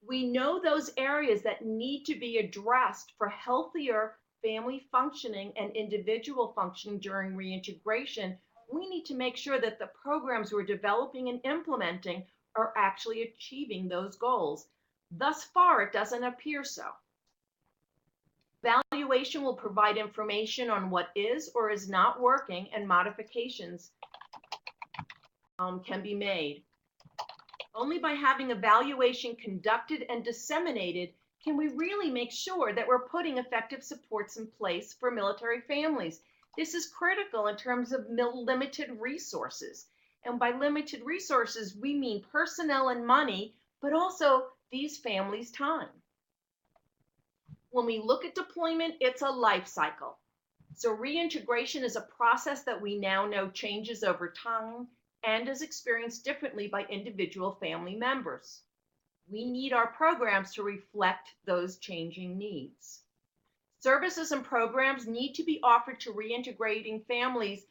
We know those areas that need to be addressed for healthier family functioning and individual functioning during reintegration. We need to make sure that the programs we're developing and implementing are actually achieving those goals. Thus far, it doesn't appear so. Evaluation will provide information on what is or is not working, and modifications can be made. Only by having evaluation conducted and disseminated can we really make sure that we're putting effective supports in place for military families. This is critical in terms of limited resources. And by limited resources, we mean personnel and money, but also these families' time. When we look at deployment, it's a life cycle. So reintegration is a process that we now know changes over time and is experienced differently by individual family members. We need our programs to reflect those changing needs. Services and programs need to be offered to reintegrating families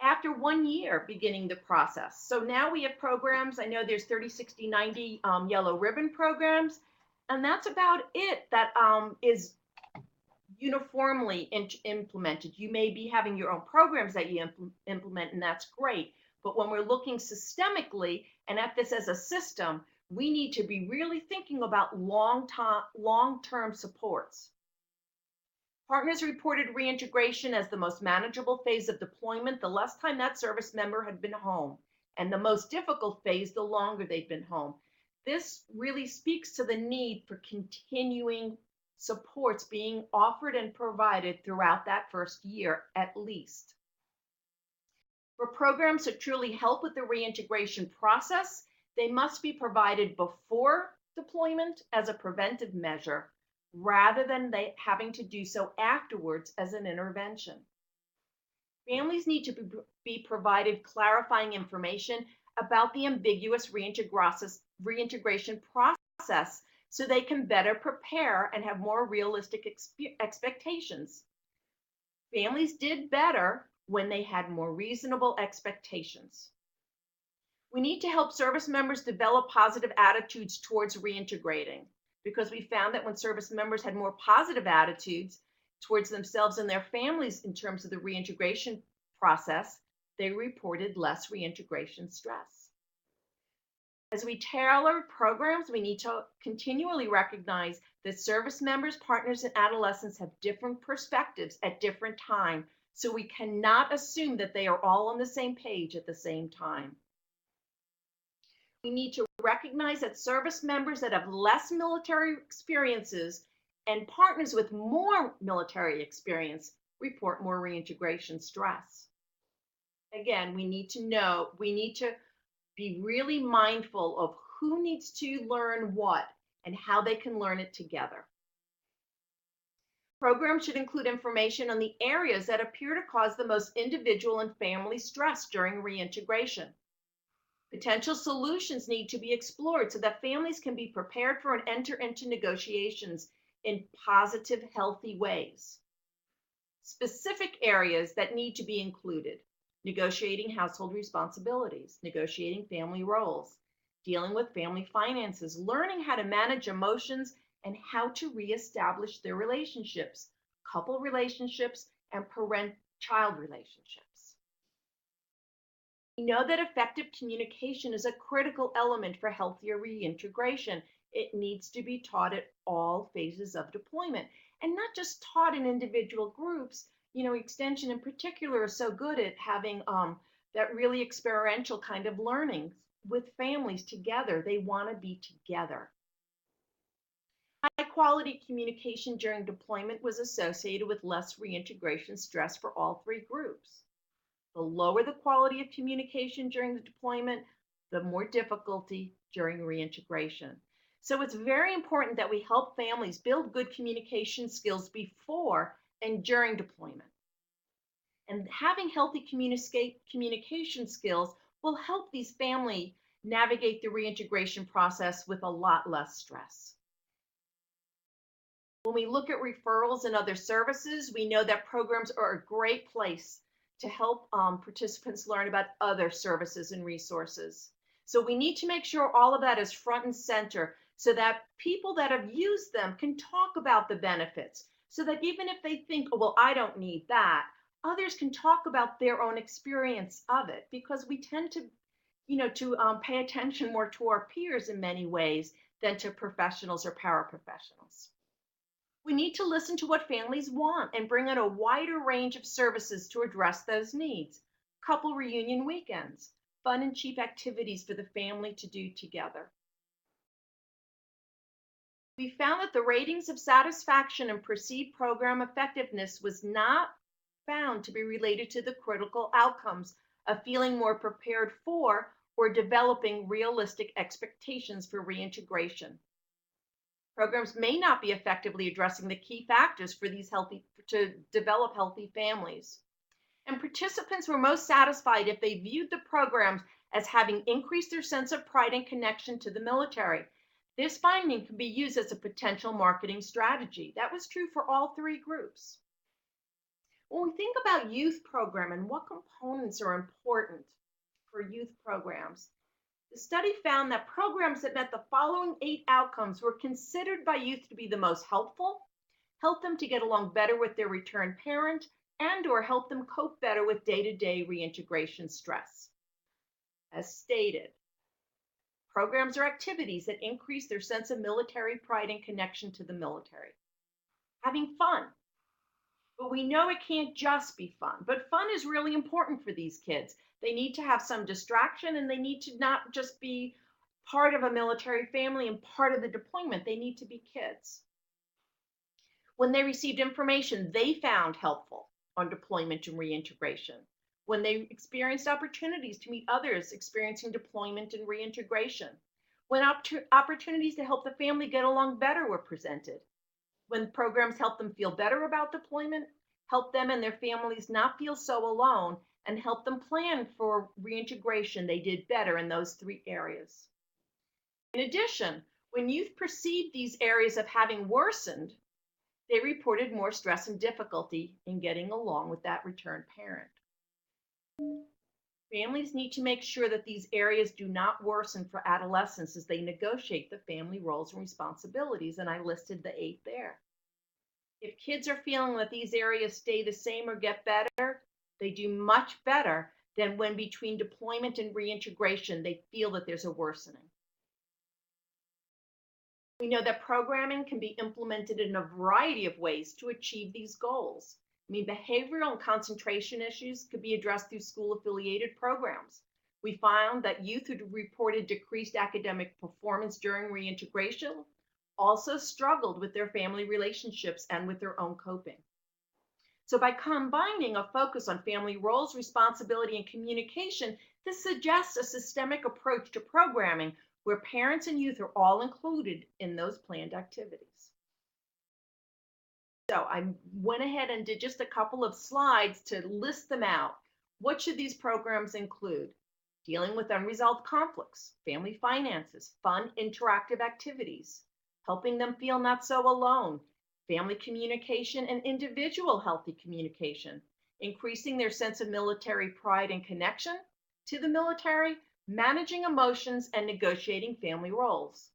after 1 year beginning the process. So now we have programs, I know there's 30, 60, 90 yellow ribbon programs, and that's about it that is uniformly implemented. You may be having your own programs that you implement, and that's great. But when we're looking systemically and at this as a system, we need to be really thinking about long-term supports. Partners reported reintegration as the most manageable phase of deployment the less time that service member had been home, and the most difficult phase the longer they'd been home. This really speaks to the need for continuing supports being offered and provided throughout that first year at least. For programs to truly help with the reintegration process, they must be provided before deployment as a preventive measure rather than they having to do so afterwards as an intervention. Families need to be provided clarifying information about the ambiguous reintegration process so they can better prepare and have more realistic expectations. Families did better when they had more reasonable expectations. We need to help service members develop positive attitudes towards reintegrating because we found that when service members had more positive attitudes towards themselves and their families in terms of the reintegration process, they reported less reintegration stress. As we tailor programs, we need to continually recognize that service members, partners, and adolescents have different perspectives at different times, so we cannot assume that they are all on the same page at the same time. We need to recognize that service members that have less military experiences and partners with more military experience report more reintegration stress. Again, we need to be really mindful of who needs to learn what and how they can learn it together. Programs should include information on the areas that appear to cause the most individual and family stress during reintegration. Potential solutions need to be explored so that families can be prepared for and enter into negotiations in positive, healthy ways. Specific areas that need to be included: negotiating household responsibilities, negotiating family roles, dealing with family finances, learning how to manage emotions, and how to reestablish their relationships, couple relationships, and parent-child relationships. We know that effective communication is a critical element for healthier reintegration. It needs to be taught at all phases of deployment and not just taught in individual groups. Extension in particular is so good at having that really experiential kind of learning with families together. They want to be together. High quality communication during deployment was associated with less reintegration stress for all three groups. The lower the quality of communication during the deployment, the more difficulty during reintegration. So it's very important that we help families build good communication skills before and during deployment. And having healthy communication skills will help these families navigate the reintegration process with a lot less stress. When we look at referrals and other services, we know that programs are a great place to help participants learn about other services and resources. So we need to make sure all of that is front and center so that people that have used them can talk about the benefits, so that even if they think, oh, well, I don't need that, others can talk about their own experience of it, because we tend to, pay attention more to our peers in many ways than to professionals or paraprofessionals. We need to listen to what families want and bring in a wider range of services to address those needs. Couple reunion weekends, fun and cheap activities for the family to do together. We found that the ratings of satisfaction and perceived program effectiveness was not found to be related to the critical outcomes of feeling more prepared for or developing realistic expectations for reintegration. Programs may not be effectively addressing the key factors for to develop healthy families. And participants were most satisfied if they viewed the programs as having increased their sense of pride and connection to the military. This finding can be used as a potential marketing strategy. That was true for all three groups. When we think about youth program and what components are important for youth programs, the study found that programs that met the following 8 outcomes were considered by youth to be the most helpful, help them to get along better with their returned parent, and/or help them cope better with day-to-day reintegration stress. As stated, programs are activities that increase their sense of military pride and connection to the military. Having fun. But we know it can't just be fun. But fun is really important for these kids. They need to have some distraction, and they need to not just be part of a military family and part of the deployment. They need to be kids. When they received information they found helpful on deployment and reintegration, when they experienced opportunities to meet others experiencing deployment and reintegration, when opportunities to help the family get along better were presented, when programs help them feel better about deployment, help them and their families not feel so alone, and help them plan for reintegration, they did better in those three areas. In addition, when youth perceived these areas of having worsened, they reported more stress and difficulty in getting along with that returned parent. Families need to make sure that these areas do not worsen for adolescents as they negotiate the family roles and responsibilities, and I listed the 8 there. If kids are feeling that these areas stay the same or get better, they do much better than when between deployment and reintegration they feel that there's a worsening. We know that programming can be implemented in a variety of ways to achieve these goals. Behavioral and concentration issues could be addressed through school-affiliated programs. We found that youth who reported decreased academic performance during reintegration also struggled with their family relationships and with their own coping. So by combining a focus on family roles, responsibility, and communication, this suggests a systemic approach to programming where parents and youth are all included in those planned activities. So I went ahead and did just a couple of slides to list them out. What should these programs include? Dealing with unresolved conflicts, family finances, fun, interactive activities, helping them feel not so alone, family communication and individual healthy communication, increasing their sense of military pride and connection to the military, managing emotions, and negotiating family roles.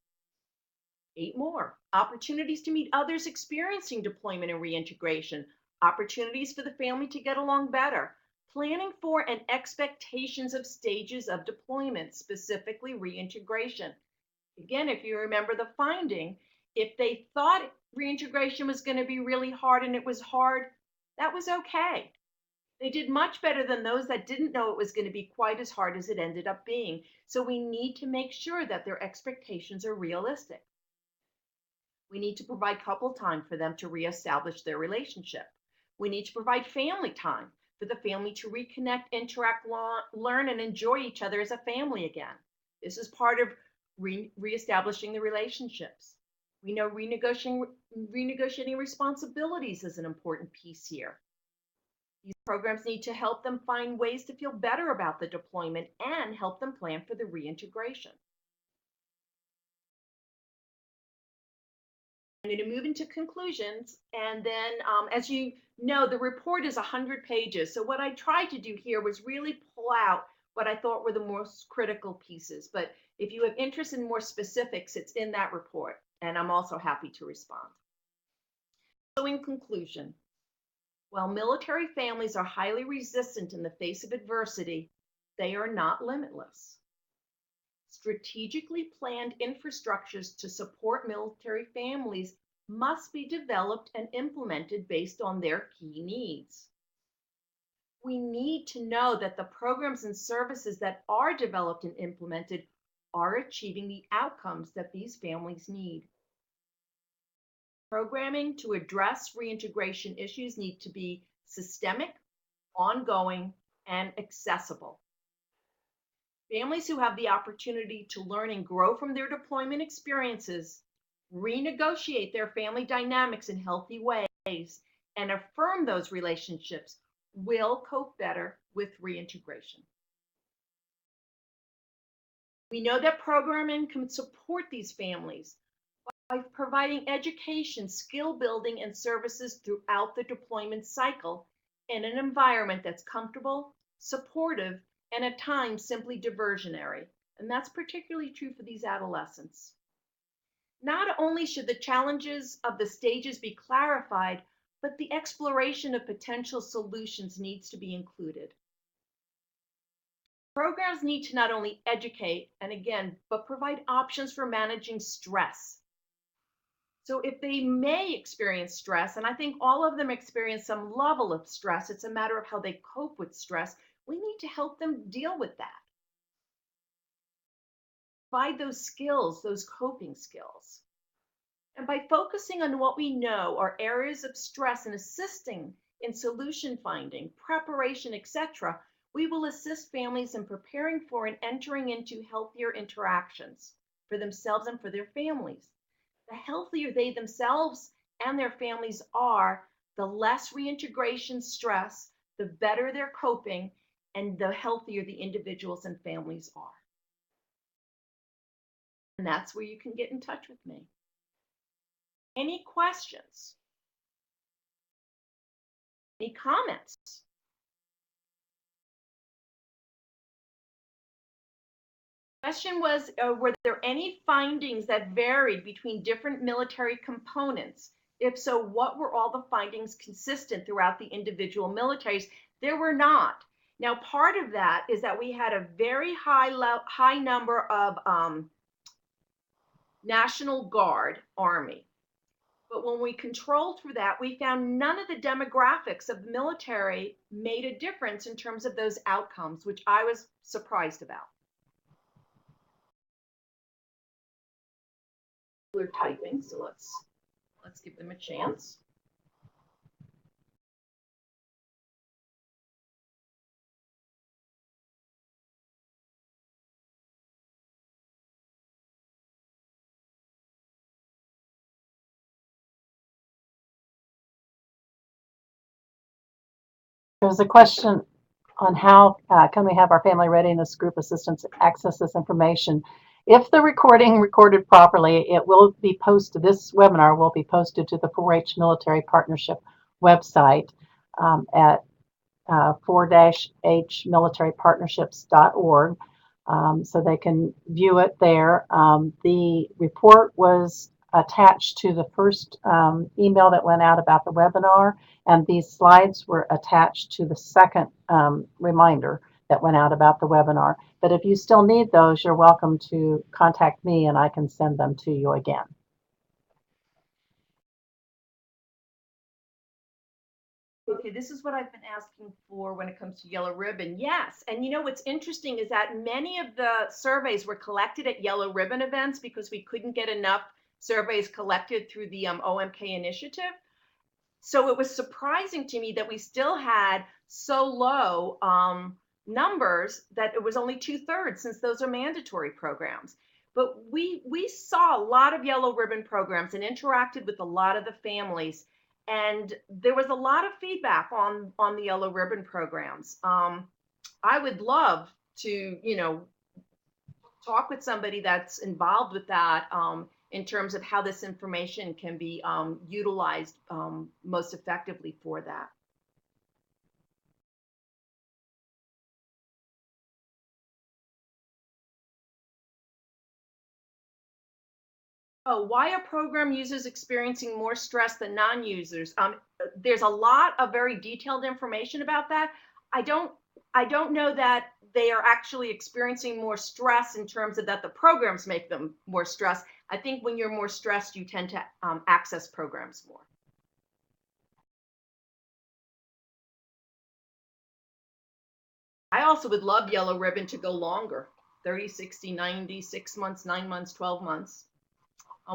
8 more. Opportunities to meet others experiencing deployment and reintegration. Opportunities for the family to get along better. Planning for and expectations of stages of deployment, specifically reintegration. Again, if you remember the finding, if they thought reintegration was going to be really hard and it was hard, that was okay. They did much better than those that didn't know it was going to be quite as hard as it ended up being. So we need to make sure that their expectations are realistic. We need to provide couple time for them to reestablish their relationship. We need to provide family time for the family to reconnect, interact, learn, and enjoy each other as a family again. This is part of reestablishing the relationships. We know renegotiating responsibilities is an important piece here. These programs need to help them find ways to feel better about the deployment and help them plan for the reintegration. I'm going to move into conclusions, and then as you know, the report is 100 pages. So what I tried to do here was really pull out what I thought were the most critical pieces. But if you have interest in more specifics, it's in that report, and I'm also happy to respond. So in conclusion, while military families are highly resistant in the face of adversity, they are not limitless. Strategically planned infrastructures to support military families must be developed and implemented based on their key needs. We need to know that the programs and services that are developed and implemented are achieving the outcomes that these families need. Programming to address reintegration issues need to be systemic, ongoing, and accessible. Families who have the opportunity to learn and grow from their deployment experiences, renegotiate their family dynamics in healthy ways, and affirm those relationships will cope better with reintegration. We know that programming can support these families by providing education, skill building, and services throughout the deployment cycle in an environment that's comfortable, supportive, and at times simply diversionary. And that's particularly true for these adolescents. Not only should the challenges of the stages be clarified, but the exploration of potential solutions needs to be included. Programs need to not only educate, and again, but provide options for managing stress. So if they may experience stress, and I think all of them experience some level of stress, it's a matter of how they cope with stress, we need to help them deal with that. Provide those skills, those coping skills. And by focusing on what we know are areas of stress and assisting in solution finding, preparation, etc., We will assist families in preparing for and entering into healthier interactions for themselves and for their families. The healthier they themselves and their families are, the less reintegration stress, the better they're coping, and the healthier the individuals and families are. And that's where you can get in touch with me. Any questions? Any comments? Question was, were there any findings that varied between different military components? If so, what were all the findings consistent throughout the individual militaries? There were not. Now, part of that is that we had a very high number of National Guard Army. But when we controlled for that, we found none of the demographics of the military made a difference in terms of those outcomes, which I was surprised about. They're typing, so let's give them a chance. There's a question on how can we have our family readiness group assistants access this information. If the recording recorded properly, it will be posted, this webinar will be posted to the 4-H Military Partnership website at 4-hmilitarypartnerships.org, so they can view it there. The report was attached to the first email that went out about the webinar, and these slides were attached to the second reminder that went out about the webinar. But if you still need those, you're welcome to contact me and I can send them to you again. Okay, this is what I've been asking for when it comes to Yellow Ribbon. Yes, and you know what's interesting is that many of the surveys were collected at Yellow Ribbon events because we couldn't get enough surveys collected through the OMK initiative. So it was surprising to me that we still had so low numbers, that it was only 2/3, since those are mandatory programs. But we saw a lot of Yellow Ribbon programs and interacted with a lot of the families, and there was a lot of feedback on the Yellow Ribbon programs. I would love to, talk with somebody that's involved with that, in terms of how this information can be utilized most effectively for that. Oh, why are program users experiencing more stress than non-users? There's a lot of very detailed information about that. I don't know that they are actually experiencing more stress in terms of that the programs make them more stressed. I think when you're more stressed, you tend to access programs more. I also would love Yellow Ribbon to go longer, 30, 60, 90, 6 months, 9 months, 12 months.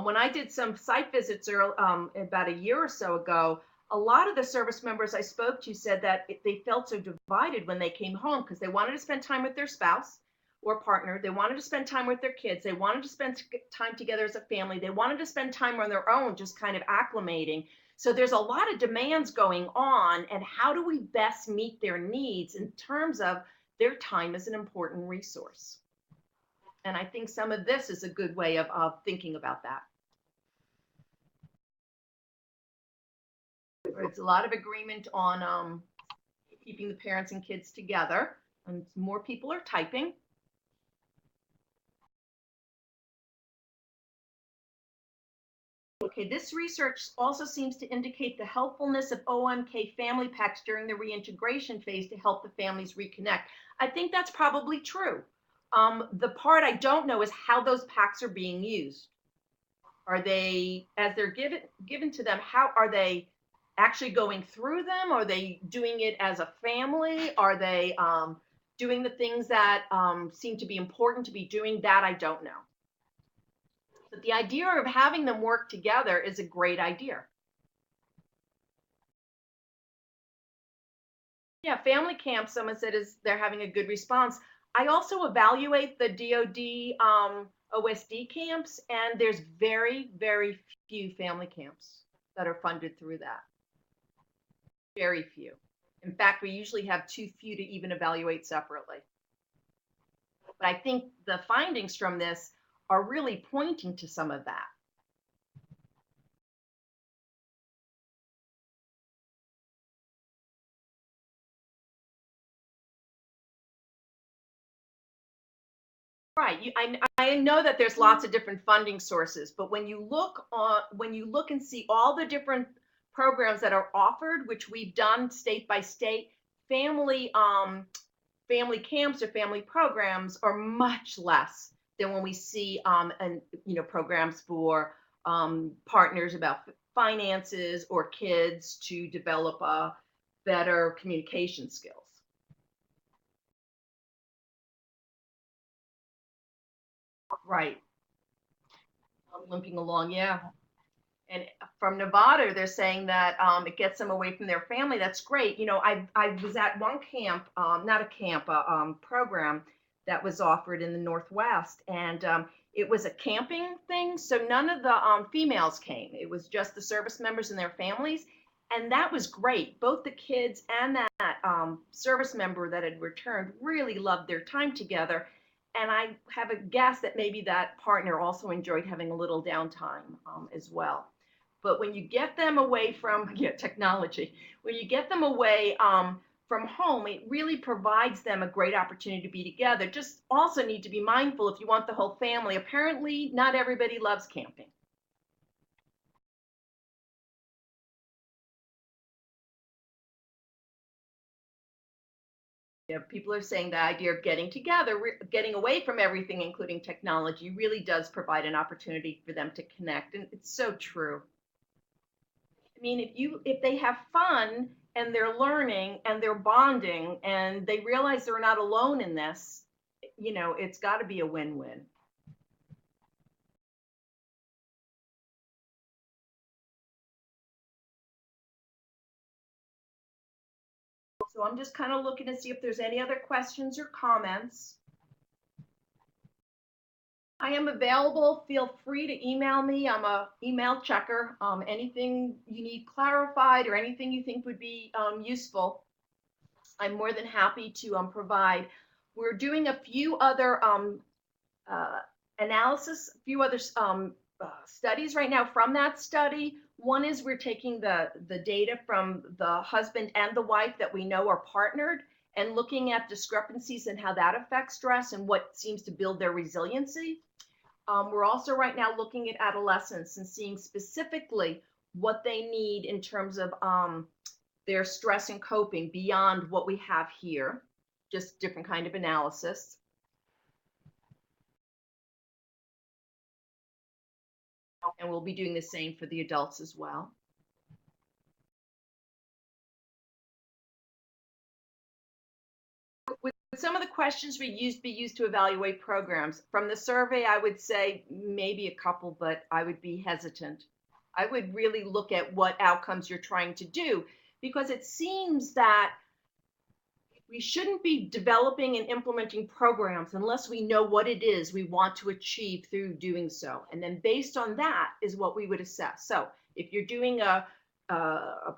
When I did some site visits about a year or so ago, a lot of the service members I spoke to said that they felt so divided when they came home because they wanted to spend time with their spouse or partner. They wanted to spend time with their kids. They wanted to spend time together as a family. They wanted to spend time on their own, just kind of acclimating. So there's a lot of demands going on, and how do we best meet their needs in terms of their time as an important resource? And I think some of this is a good way of thinking about that. It's a lot of agreement on keeping the parents and kids together, and more people are typing. Okay, this research also seems to indicate the helpfulness of OMK family packs during the reintegration phase to help the families reconnect. I think that's probably true. The part I don't know is how those packs are being used. Are they, as they're given to them, how are they actually going through them? Are they doing it as a family? Are they doing the things that seem to be important to be doing? That I don't know. But the idea of having them work together is a great idea. Yeah, family camp, someone said is they're having a good response. I also evaluate the DoD OSD camps, and there's very, very few family camps that are funded through that. Very few. In fact, we usually have too few to even evaluate separately. But I think the findings from this are really pointing to some of that. Right. I know that there's lots of different funding sources, but when you look and see all the different programs that are offered, which we've done state by state, family family camps or family programs are much less than when we see and programs for partners about finances or kids to develop a better communication skills. Right. Limping along, yeah. And from Nevada, they're saying that it gets them away from their family. That's great. I was at one camp, not a camp, a program that was offered in the Northwest, and it was a camping thing. So none of the females came. It was just the service members and their families, and that was great. Both the kids and that service member that had returned really loved their time together. And I have a guess that maybe that partner also enjoyed having a little downtime as well. But when you get them away from technology, when you get them away from home, it really provides them a great opportunity to be together. Just also need to be mindful if you want the whole family. Apparently, not everybody loves camping. People are saying the idea of getting together, getting away from everything, including technology, really does provide an opportunity for them to connect, and it's so true. I mean, if they have fun and they're learning and they're bonding and they realize they're not alone in this, it's got to be a win-win. So I'm just kind of looking to see if there's any other questions or comments. I am available. Feel free to email me. I'm a email checker. Anything you need clarified or anything you think would be useful, I'm more than happy to provide. We're doing a few other uh, analysis, a few other studies right now from that study. One is we're taking the data from the husband and the wife that we know are partnered and looking at discrepancies and how that affects stress and what seems to build their resiliency. We're also right now looking at adolescents and seeing specifically what they need in terms of their stress and coping beyond what we have here, just different kind of analysis. And we'll be doing the same for the adults as well. With some of the questions we be used to evaluate programs. From the survey, I would say maybe a couple, but I would be hesitant. I would really look at what outcomes you're trying to do, because it seems that we shouldn't be developing and implementing programs unless we know what it is we want to achieve through doing so. And then based on that is what we would assess. So if you're doing a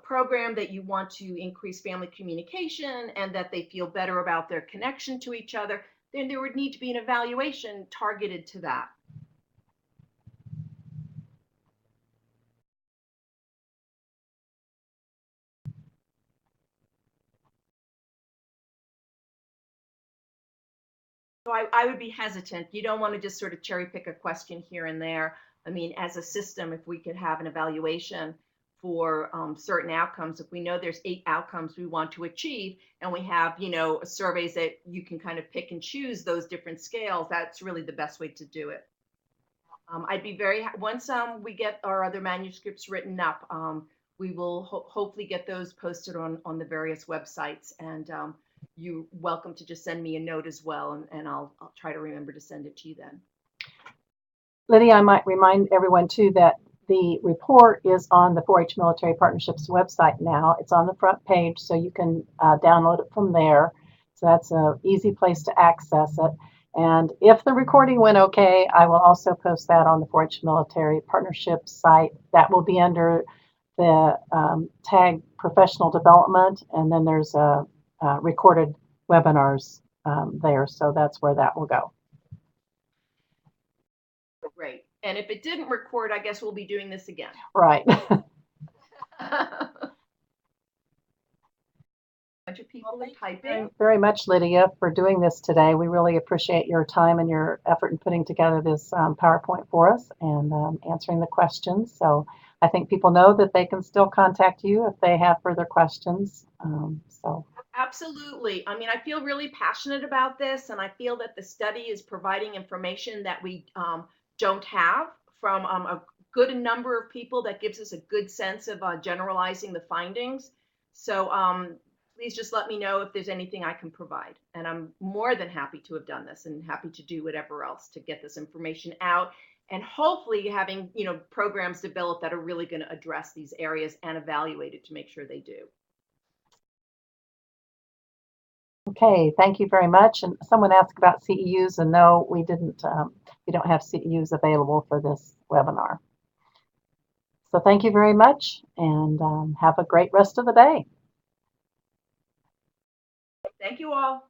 program that you want to increase family communication and that they feel better about their connection to each other, then there would need to be an evaluation targeted to that. So I would be hesitant. You don't want to just sort of cherry pick a question here and there. I mean, as a system, if we could have an evaluation for certain outcomes, if we know there's 8 outcomes we want to achieve, and we have, surveys that you can kind of pick and choose those different scales, that's really the best way to do it. I'd be once we get our other manuscripts written up, we will hopefully get those posted on the various websites, and you're welcome to just send me a note as well, and I'll try to remember to send it to you then. Lydia, I might remind everyone too that the report is on the 4-H Military Partnerships website now. It's on the front page, so you can download it from there. So that's an easy place to access it. And if the recording went okay, I will also post that on the 4-H Military Partnerships site. That will be under the tag professional development, and then there's a recorded webinars there. So that's where that will go. Great. And if it didn't record, I guess we'll be doing this again. Right. Bunch of people are typing. Very much, Lydia, for doing this today. We really appreciate your time and your effort in putting together this PowerPoint for us and answering the questions. So I think people know that they can still contact you if they have further questions. Absolutely. I mean, I feel really passionate about this, and I feel that the study is providing information that we don't have from a good number of people that gives us a good sense of generalizing the findings. So please just let me know if there's anything I can provide. And I'm more than happy to have done this and happy to do whatever else to get this information out, and hopefully having, programs developed that are really going to address these areas and evaluate it to make sure they do. Okay, thank you very much. And someone asked about CEUs, and no, we didn't. We don't have CEUs available for this webinar. So thank you very much, and have a great rest of the day. Thank you all.